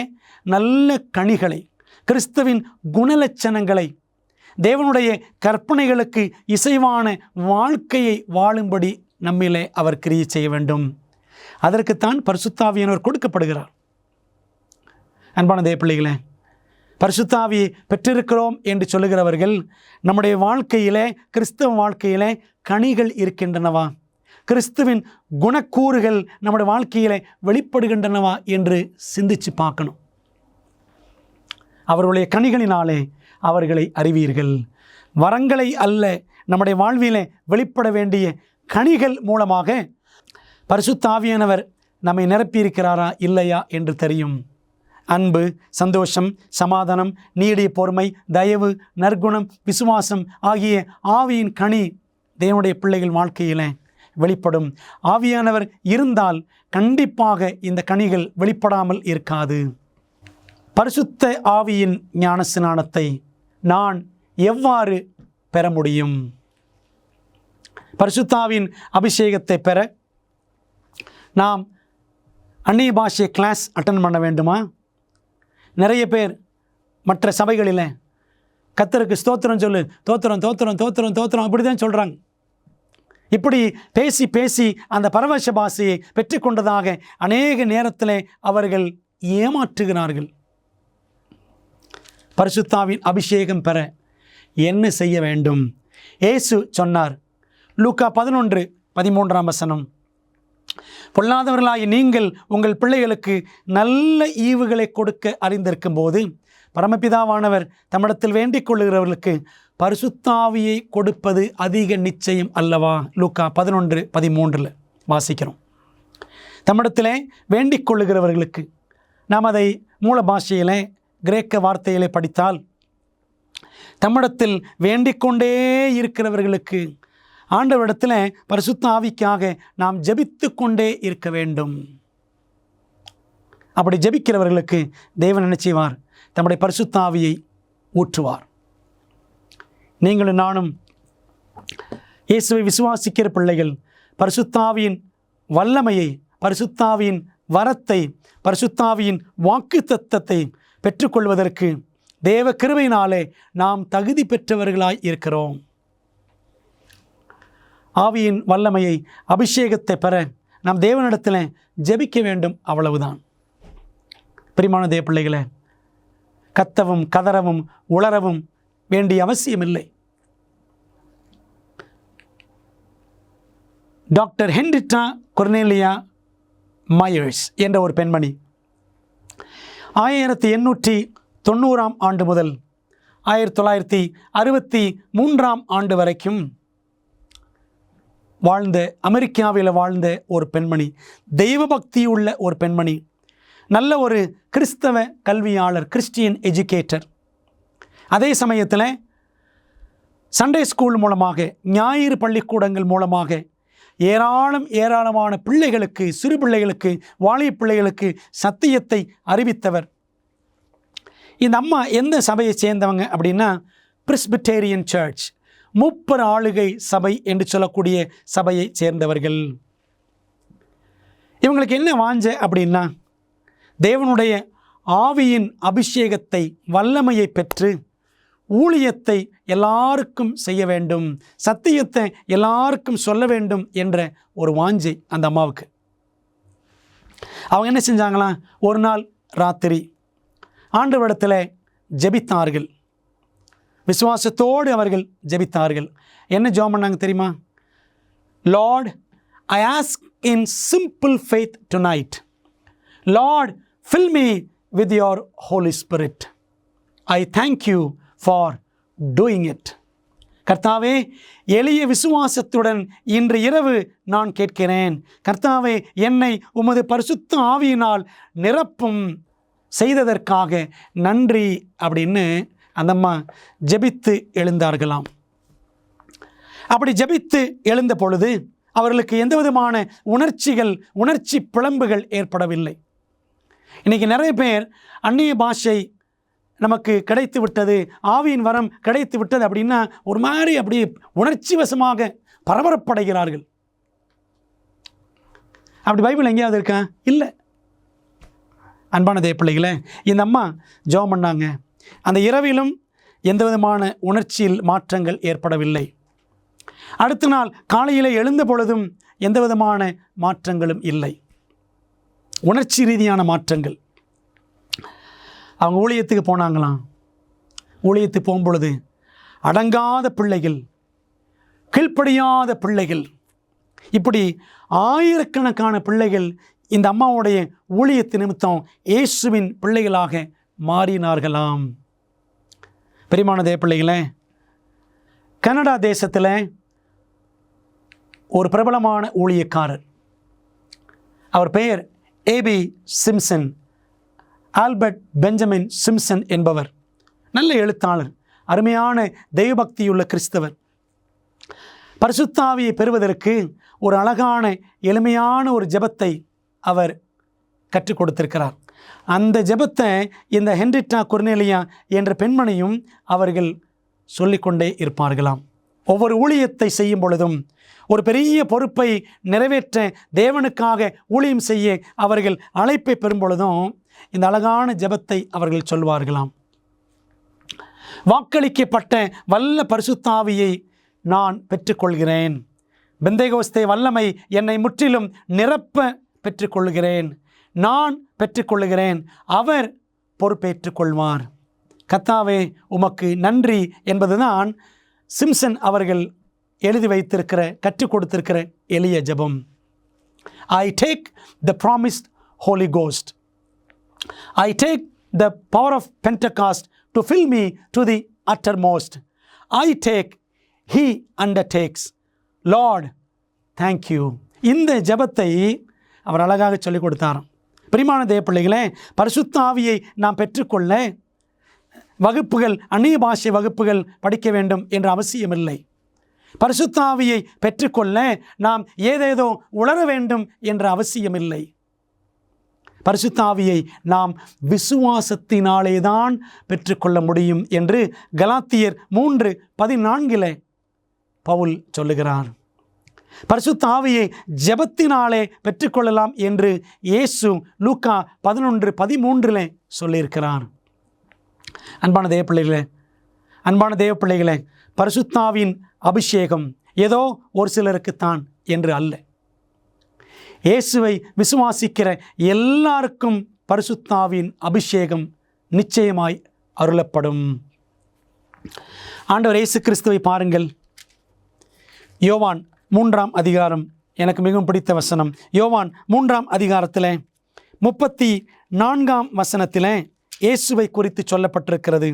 நல்ல கனிகளை, கிறிஸ்துவின் குணலட்சணங்களை, தேவனுடைய கற்பனைகளுக்கு இசைவான வாழ்க்கையை வாழும்படி நம்மிலே அவர் கிரியை செய்ய வேண்டும். அதற்குத்தான் பரிசுத்த ஆவியானவர் கொடுக்கப்படுகிறார். அன்பான தேவப்பிள்ளைகளே, பரிசுத்த ஆவியை பெற்றிருக்கிறோம் என்று சொல்லுகிறவர்கள் நம்முடைய வாழ்க்கையிலே, கிறிஸ்தவ வாழ்க்கையிலே கனிகள் இருக்கின்றனவா, கிறிஸ்துவின் குணக்கூறுகள் நம்முடைய வாழ்க்கையிலே வெளிப்படுகின்றனவா என்று சிந்தித்து பார்க்கணும். அவர்களுடைய கனிகளினாலே அவர்களை அறிவீர்கள். வரங்களை அல்ல, நம்முடைய வாழ்விலே வெளிப்பட வேண்டிய கனிகள் மூலமாக பரிசுத்த ஆவியானவர் நம்மை நிரப்பியிருக்கிறாரா இல்லையா என்று தெரியும். அன்பு, சந்தோஷம், சமாதானம், நீடிய பொறுமை, தயவு, நற்குணம், விசுவாசம் ஆகிய ஆவியின் கனி தேவனுடைய பிள்ளைகள் வாழ்க்கையில் வெளிப்படும். ஆவியானவர் இருந்தால் கண்டிப்பாக இந்த கனிகள் வெளிப்படாமல் இருக்காது. பரிசுத்த ஆவியின் ஞானஸ்நானத்தை நான் எவ்வாறு பெற முடியும்? பரிசுத்த ஆவியின் அபிஷேகத்தை பெற நாம் அந்நிய பாஷை கிளாஸ் அட்டன் பண்ண வேண்டுமா? நிறைய பேர் மற்ற சபைகளில் கர்த்தருக்கு ஸ்தோத்திரம் சொல்லு, தோத்திரம் தோத்திரம் தோத்திரம் தோத்திரம் அப்படி தான் சொல்கிறாங்க. இப்படி பேசி பேசி அந்த பரவச பாஷையை பெற்றுக்கொண்டதாக அநேக நேரத்தில் அவர்கள் ஏமாற்றுகிறார்கள். பரிசுத்தாவின் அபிஷேகம் பெற என்ன செய்ய வேண்டும்? இயேசு சொன்னார், லூக்கா 11:13 பொல்லாதவர்களாகி நீங்கள் உங்கள் பிள்ளைகளுக்கு நல்ல ஈவுகளை கொடுக்க அறிந்திருக்கும் போது பரமபிதாவானவர் தம்மிடத்தில் வேண்டிக் கொள்ளுகிறவர்களுக்கு பரிசுத்த ஆவியை கொடுப்பது அதிக நிச்சயம் அல்லவா? லூக்கா 11:13 வாசிக்கிறோம். தம்மிடத்திலே வேண்டிக் கொள்ளுகிறவர்களுக்கு, நாம் அதை மூல பாஷையிலே கிரேக்க வார்த்தையிலே படித்தால், தம்மிடத்தில் வேண்டிக் கொண்டே இருக்கிறவர்களுக்கு ஆண்டவரிடத்தில் பரிசுத்த ஆவிக்காக நாம் ஜெபித்து கொண்டே இருக்க வேண்டும். அப்படி ஜெபிக்கிறவர்களுக்கு தேவன் என்ன செய்வார்? தம்முடைய பரிசுத்த ஆவியை ஊற்றுவார். நீங்களும் நானும் இயேசுவை விசுவாசிக்கிற பிள்ளைகள் பரிசுத்த ஆவியின் வல்லமையை, பரிசுத்த ஆவியின் வரத்தை, பரிசுத்த ஆவியின் வாக்குத்தத்தத்தை பெற்றுக்கொள்வதற்கு தேவ கிருபையினாலே நாம் தகுதி பெற்றவர்களாய் இருக்கிறோம். ஆவியின் வல்லமையை, அபிஷேகத்தை பெற நாம் தேவனிடத்தில் ஜெபிக்க வேண்டும், அவ்வளவுதான். பிரியமான தேவ பிள்ளைகளே, கத்தவும் கதறவும் உளரவும் வேண்டிய அவசியமில்லை. டாக்டர் ஹென்ரிட்டா கொர்னேலியா மயர்ஸ் என்ற ஒரு பெண்மணி 1890 ஆண்டு முதல் 1963 ஆண்டு வரைக்கும் வாழ்ந்த, அமெரிக்காவில் வாழ்ந்த ஒரு பெண்மணி, தெய்வ பக்தியுள்ள ஒரு பெண்மணி, நல்ல ஒரு கிறிஸ்தவ கல்வியாளர், கிறிஸ்டியன் எஜுகேட்டர். அதே சமயத்தில் சண்டே ஸ்கூல் மூலமாக, ஞாயிறு பள்ளிக்கூடங்கள் மூலமாக ஏராளமான பிள்ளைகளுக்கு, சிறு பிள்ளைகளுக்கு, வாலிப பிள்ளைகளுக்கு சத்தியத்தை அறிவித்தவர். இந்த அம்மா எந்த சபையை சேர்ந்தவங்க அப்படின்னா, பிரெஸ்பிட்டேரியன் சர்ச், முப்பர் ஆளுகை சபை என்று சொல்லக்கூடிய சபையை சேர்ந்தவர்கள். இவங்களுக்கு என்ன வாஞ்ச அப்படின்னா, தேவனுடைய ஆவியின் அபிஷேகத்தை, வல்லமையை பெற்று ஊழியத்தை எல்லாருக்கும் செய்ய வேண்டும், சத்தியத்தை எல்லாருக்கும் சொல்ல வேண்டும் என்ற ஒரு வாஞ்சை அந்த அம்மாவுக்கு. அவங்க என்ன செஞ்சாங்களாம்? ஒரு நாள் ராத்திரி ஆண்டவரிடத்தில் ஜெபித்தார்கள். விசுவாசத்தோடு அவர்கள் ஜெபித்தார்கள். என்ன ஜெபம் பண்ணாங்க தெரியுமா? Lord, I ask in simple faith tonight. Lord, fill me with your Holy Spirit. I thank you for doing it. கர்த்தாவே, எளிய விசுவாசத்துடன் இன்று இரவு நான் கேட்கிறேன். கர்த்தாவே, என்னை உமது பரிசுத்த ஆவியினால் நிரப்பும், செய்ததற்காக நன்றி அப்படின்னு அந்த அம்மா ஜெபித்து எழுந்தார்களாம். அப்படி ஜெபித்து எழுந்த பொழுது அவர்களுக்கு எந்த விதமான உணர்ச்சி பிளம்புகள் ஏற்படவில்லை. இன்றைக்கி நிறைய பேர் அந்நிய பாஷை நமக்கு கிடைத்து விட்டது, ஆவியின் வரம் கிடைத்து விட்டது அப்படின்னா ஒரு மாதிரி அப்படியே உணர்ச்சி வசமாக பரபரப்படைகிறார்கள். அப்படி பைபிள் எங்கேயாவது இருக்கா? இல்லை. அன்பான தேவ பிள்ளைகளே, இந்த அம்மா ஜெபம் பண்ணாங்க. அந்த இரவிலும் எந்த விதமான உணர்ச்சியில் மாற்றங்கள் ஏற்படவில்லை. அடுத்த நாள் காலையில் எழுந்த பொழுதும் எந்த விதமான மாற்றங்களும் இல்லை, உணர்ச்சி ரீதியான மாற்றங்கள். அவங்க ஊழியத்துக்கு போனாங்களாம். ஊழியத்துக்கு போகும்பொழுது அடங்காத பிள்ளைகள், கீழ்ப்படியாத பிள்ளைகள், இப்படி ஆயிரக்கணக்கான பிள்ளைகள் இந்த அம்மாவுடைய ஊழியத்து நிமித்தம் இயேசுவின் பிள்ளைகளாக மாறினார்களாம். பிரியமான தேவ பிள்ளைகளே, கனடா தேசத்தில் ஒரு பிரபலமான ஊழியக்காரர், அவர் பெயர் AB Simpson, Albert Benjamin Simpson என்பவர். நல்ல எழுத்தாளர், அருமையான தெய்வபக்தியுள்ள கிறிஸ்தவர். பரிசுத்த ஆவியை பெறுவதற்கு ஒரு அழகான எளிமையான ஒரு ஜெபத்தை அவர் கற்றுக் கொடுத்திருக்கிறார். அந்த ஜெபத்தை இந்த ஹென்ரிட்டா கொர்னேலியா என்ற பெண்மணியும் அவர்கள் சொல்லிக்கொண்டே இருப்பார்களாம். ஒவ்வொரு ஊழியத்தை செய்யும் பொழுதும், ஒரு பெரிய பொறுப்பை நிறைவேற்ற தேவனுக்காக ஊழியம் செய்ய அவர்கள் அழைப்பை பெறும் பொழுதும் இந்த அழகான ஜெபத்தை அவர்கள் சொல்வார்களாம். வாக்களிக்கப்பட்ட வல்ல பரிசுத்த ஆவியை நான் பெற்றுக்கொள்கிறேன். பெந்தேகோஸ்தே வல்லமை என்னை முற்றிலும் நிரப்ப பெற்றுக்கொள்கிறேன். நான் பெற்றுக்கொள்கிறேன், அவர் பொறுப்பேற்றுக் கொள்வார். கர்த்தாவே, உமக்கு நன்றி என்பதுதான் சிம்சன் அவர்கள் எழுதி வைத்திருக்கிற, கற்றுக் கொடுத்திருக்கிற எளிய ஜெபம். I take the promised Holy Ghost. I take the power of Pentecost to fill me to the uttermost. I take, he undertakes. Lord, thank you. இந்த ஜெபத்தை அவர் அழகாக சொல்லிக் கொடுத்தாராம். பிரியமான தேவ பிள்ளைகளே, பரிசுத்த ஆவியை நாம் பெற்றுக்கொள்ள வகுப்புகள், அந்நிய பாஷை வகுப்புகள் படிக்க வேண்டும் என்ற அவசியமில்லை. பரிசுத்த ஆவியை பெற்றுக்கொள்ள நாம் ஏதேதோ உணர வேண்டும் என்ற அவசியமில்லை. பரிசுத்த ஆவியை நாம் விசுவாசத்தினாலே தான் பெற்றுக்கொள்ள முடியும் என்று கலாத்தியர் 3:14 பவுல் சொல்லுகிறார். பரிசுத்த ஆவியை ஜெபத்தினாலே பெற்றுக்கொள்ளலாம் என்று இயேசு லூக்கா 11:13 சொல்லியிருக்கிறார். அன்பான தேவ பிள்ளைகளே, பரிசுத்த ஆவியின் அபிஷேகம் ஏதோ ஒரு சிலருக்குத்தான் என்று அல்ல. இயேசுவை விசுவாசிக்கிற எல்லாருக்கும் பரிசுத்த ஆவியின் அபிஷேகம் நிச்சயமாய் அருளப்படும். ஆண்டவர் இயேசு கிறிஸ்துவை பாருங்கள். யோவான் 3ஆம் அதிகாரம், எனக்கு மிகவும் பிடித்த வசனம். யோவான் 3ஆம் அதிகாரத்தில் 34ஆம் வசனத்தில் இயேசுவை குறித்து சொல்லப்பட்டிருக்கிறது.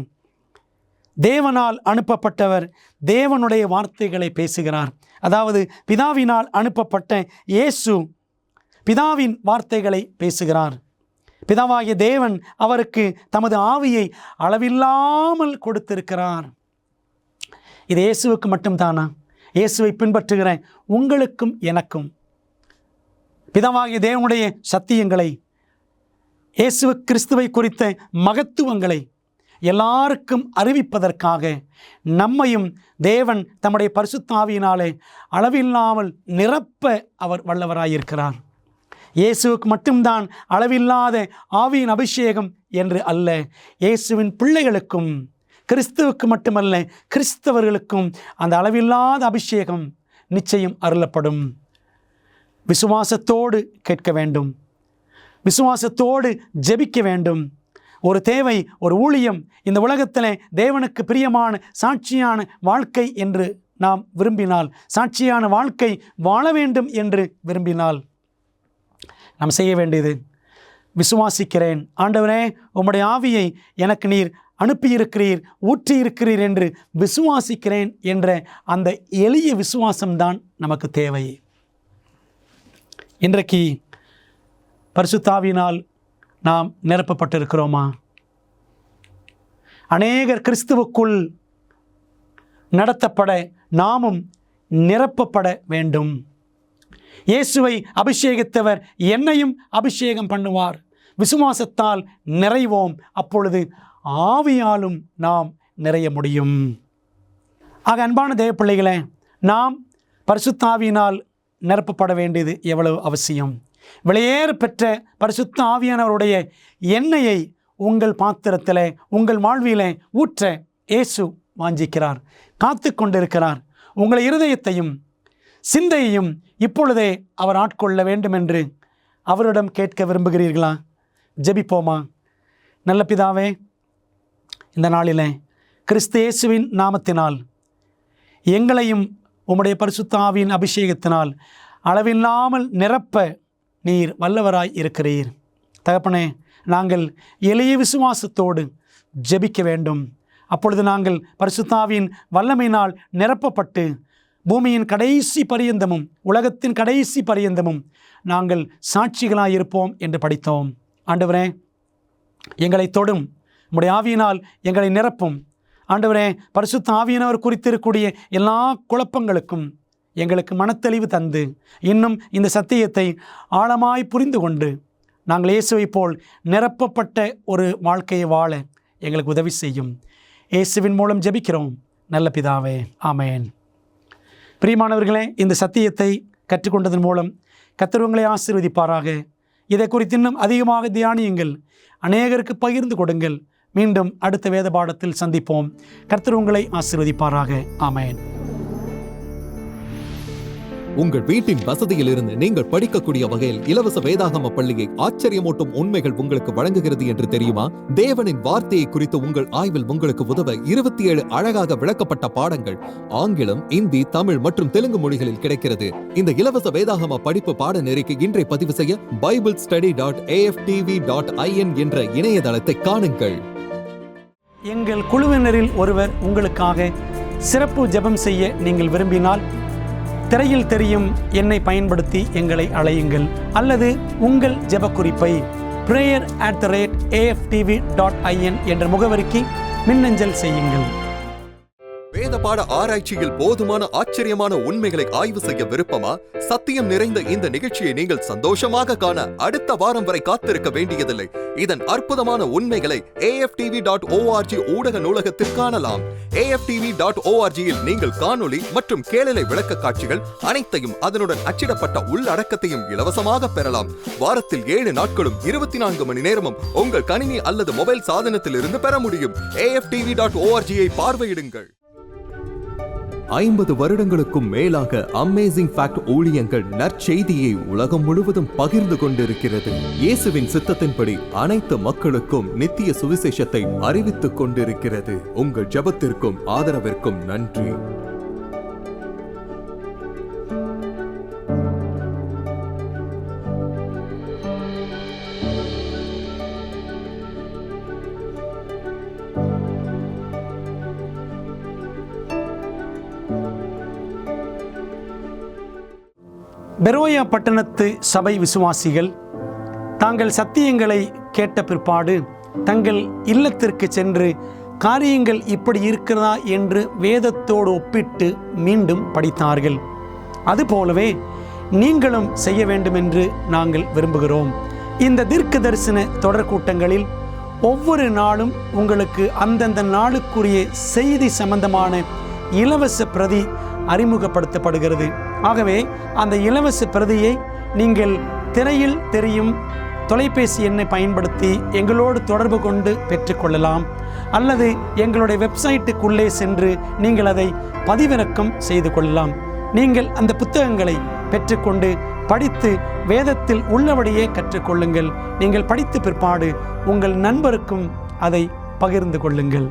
தேவனால் அனுப்பப்பட்டவர் தேவனுடைய வார்த்தைகளை பேசுகிறார். அதாவது பிதாவினால் அனுப்பப்பட்ட இயேசு பிதாவின் வார்த்தைகளை பேசுகிறார். பிதாவாகிய தேவன் அவருக்கு தமது ஆவியை அளவில்லாமல் கொடுத்திருக்கிறார். இது இயேசுவுக்கு மட்டும்தானா? இயேசுவை பின்பற்றுகிற உங்களுக்கும் எனக்கும் பிதாவாகிய தேவனுடைய சத்தியங்களை, இயேசு கிறிஸ்துவை குறித்த மகத்துவங்களை எல்லாருக்கும் அறிவிப்பதற்காக நம்மையும் தேவன் தம்முடைய பரிசுத்த ஆவியினாலே அளவில்லாமல் நிரப்ப அவர் வல்லவராயிருக்கிறார். இயேசுவுக்கு மட்டும்தான் அளவில்லாத ஆவியின் அபிஷேகம் என்று அல்ல, இயேசுவின் பிள்ளைகளுக்கும், கிறிஸ்துவுக்கு மட்டுமல்ல கிறிஸ்தவர்களுக்கும் அந்த அளவில்லாத அபிஷேகம் நிச்சயம் அருளப்படும். விசுவாசத்தோடு கேட்க வேண்டும், விசுவாசத்தோடு ஜெபிக்க வேண்டும். ஒரு தேவை, ஒரு ஊழியம், இந்த உலகத்தில் தேவனுக்கு பிரியமான சாட்சியான வாழ்க்கை என்று நாம் விரும்பினால், சாட்சியான வாழ்க்கை வாழ வேண்டும் என்று விரும்பினால் நாம் செய்ய வேண்டியது, விசுவாசிக்கிறேன் ஆண்டவரே, உம்முடைய ஆவியை எனக்கு நீர் அனுப்பியிருக்கிறீர், ஊற்றியிருக்கிறீர் என்று விசுவாசிக்கிறேன் என்ற அந்த எளிய விசுவாசம்தான் நமக்கு தேவை. இன்றைக்கு பரிசுத்த ஆவியினால் நாம் நிரப்பப்பட்டிருக்கிறோமா? அநேகர் கிறிஸ்துவுக்குள் நடத்தப்பட நாமும் நிரப்பப்பட வேண்டும். இயேசுவை அபிஷேகித்தவர் என்னையும் அபிஷேகம் பண்ணுவார். விசுவாசத்தால் நிறைவோம், அப்பொழுது ஆவியாலும் நாம் நிறைய முடியும். ஆக அன்பான தேவ பிள்ளைகளே, நாம் பரிசுத்த ஆவியினால் நிரப்பப்பட வேண்டியது எவ்வளவு அவசியம். வெளியேற பெற்ற பரிசுத்த ஆவியானவருடைய எண்ணெயை உங்கள் பாத்திரத்தில், உங்கள் வாழ்விலே ஊற்ற இயேசு வாஞ்சிக்கிறார், காத்து கொண்டிருக்கிறார். உங்கள் இருதயத்தையும் சிந்தையையும் இப்பொழுதே அவர் ஆட்கொள்ள வேண்டும் என்று அவரிடம் கேட்க விரும்புகிறீர்களா? ஜெபிப்போமா. நல்ல பிதாவே, இந்த நாளிலே கிறிஸ்து இயேசுவின் நாமத்தினால் எங்களையும் உம்முடைய பரிசுத்த ஆவியின் அபிஷேகத்தினால் அளவில்லாமல் நிரப்ப நீர் வல்லவராய் இருக்கிறீர். தகப்பனே, நாங்கள் எளிய விசுவாசத்தோடு ஜெபிக்க வேண்டும். அப்பொழுது நாங்கள் பரிசுத்த ஆவியின் வல்லமையினால் நிரப்பப்பட்டு பூமியின் கடைசி பரியந்தமும், உலகத்தின் கடைசி பரியந்தமும் நாங்கள் சாட்சிகளாய் இருப்போம் என்று படித்தோம். ஆண்டவரே, எங்களை தொடும், உம்முடைய ஆவியினால் எங்களை நிரப்பும். ஆண்டவரே, பரிசுத்த ஆவியினவர் குறித்திருக்கக்கூடிய எல்லா குழப்பங்களுக்கும் எங்களுக்கு மனத்தெளிவு தந்து, இன்னும் இந்த சத்தியத்தை ஆழமாய் புரிந்து கொண்டு நாங்கள் இயேசுவை போல் நிரப்பப்பட்ட ஒரு வாழ்க்கையை வாழ எங்களுக்கு உதவி செய்யும். இயேசுவின் மூலம் ஜெபிக்கிறோம் நல்ல பிதாவே, ஆமென். பிரியமானவர்களே, இந்த சத்தியத்தை கற்றுக்கொண்டதன் மூலம் கர்த்தர் உங்களை ஆசீர்வதிப்பாராக. இதை குறித்து இன்னும் அதிகமாக தியானியுங்கள், அநேகருக்கு பகிர்ந்து கொடுங்கள். மீண்டும் அடுத்த வேத பாடத்தில் சந்திப்போம். கர்த்தர் உங்களை ஆசீர்வதிப்பாராக. ஆமென். உங்கள் வீட்டின் வசதியில் இருந்து நீங்கள் படிக்கக்கூடிய வகையில் இலவச வேதாகம பள்ளியை ஆச்சரியமூட்டும் உண்மைகள் உங்களுக்கு வழங்குகிறது என்று தெரியுமா? தேவனின் வார்த்தையை குறித்து உங்கள் ஆய்வில் உங்களுக்கு உதவ 27 அழகாக விளக்கப்பட்ட பாடங்கள் ஆங்கிலம், இந்தி, தமிழ் மற்றும் தெலுங்கு மொழிகளில் கிடைக்கிறது. இந்த இலவச வேதாகம படிப்பு பாடநெறிக்கு இன்றை பதிவு செய்ய biblestudy.aftv.in என்ற இணையதளத்தை காணுங்கள். எங்கள் குழுவினரில் ஒருவர் உங்களுக்காக சிறப்பு ஜெபம் செய்ய நீங்கள் விரும்பினால் திரையில் தெரியும் எண்ணை பயன்படுத்தி எங்களை அழையுங்கள், அல்லது உங்கள் ஜெப குறிப்பை prayer@aftv.in என்ற முகவரிக்கு மின்னஞ்சல் செய்யுங்கள். வேத பாட ஆராய்ச்சியில் போதுமான ஆச்சரியமான உண்மைகளை ஆய்வு செய்ய விருப்பமா? சத்தியம் நிறைந்த இந்த நிகழ்ச்சியை நீங்கள் சந்தோஷமாக காண அடுத்த வாரம் வரை காத்திருக்க வேண்டியதில்லை. இதன் அற்புதமான உண்மைகளை AFTV.org ஊடக நூலகத்தில் காணலாம். AFTV.org-இல் நீங்கள் காணொளி மற்றும் கேளலை விளக்க காட்சிகள் அனைத்தையும் அதனுடன் அச்சிடப்பட்ட உள்ளடக்கத்தையும் இலவசமாக பெறலாம். வாரத்தில் 7 நாட்களும் 24 மணி நேரமும் உங்கள் கணினி அல்லது மொபைல் சாதனத்தில் இருந்து பெற முடியும். AFTV.org-ஐ பார்வையிடுங்கள். 50 வருடங்களுக்கும் மேலாக அமேசிங் ஃபேக்ட் ஊழியங்கள் நற்செய்தியை உலகம் முழுவதும் பகிர்ந்து கொண்டிருக்கிறது. இயேசுவின் சித்தத்தின்படி அனைத்து மக்களுக்கும் நித்திய சுவிசேஷத்தை அறிவித்துக் கொண்டிருக்கிறது. உங்கள் ஜெபத்திற்கும் ஆதரவிற்கும் நன்றி. பெரோயா பட்டணத்து சபை விசுவாசிகள் தாங்கள் சத்தியங்களை கேட்ட பிற்பாடு தங்கள் இல்லத்திற்கு சென்று காரியங்கள் இப்படி இருக்கிறதா என்று வேதத்தோடு ஒப்பிட்டு மீண்டும் படித்தார்கள். அதுபோலவே நீங்களும் செய்ய வேண்டும் என்று நாங்கள் விரும்புகிறோம். இந்த தீர்க்க தரிசன தொடர் கூட்டங்களில் ஒவ்வொரு நாளும் உங்களுக்கு அந்தந்த நாளுக்குரிய செய்தி சம்பந்தமான இலவச பிரதி அறிமுகப்படுத்தப்படுகிறது. ஆகவே அந்த இலவச பிரதியை நீங்கள் திரையில் தெரியும் தொலைபேசி எண்ணை பயன்படுத்தி எங்களோடு தொடர்பு கொண்டு பெற்றுக்கொள்ளலாம். அல்லது எங்களுடைய வெப்சைட்டுக்குள்ளே சென்று நீங்கள் அதை பதிவிறக்கம் செய்து கொள்ளலாம். நீங்கள் அந்த புத்தகங்களை பெற்றுக்கொண்டு படித்து வேதத்தில் உள்ளபடியே கற்றுக்கொள்ளுங்கள். நீங்கள் படித்த பிற்பாடு உங்கள் நண்பருக்கும் அதை பகிர்ந்து கொள்ளுங்கள்.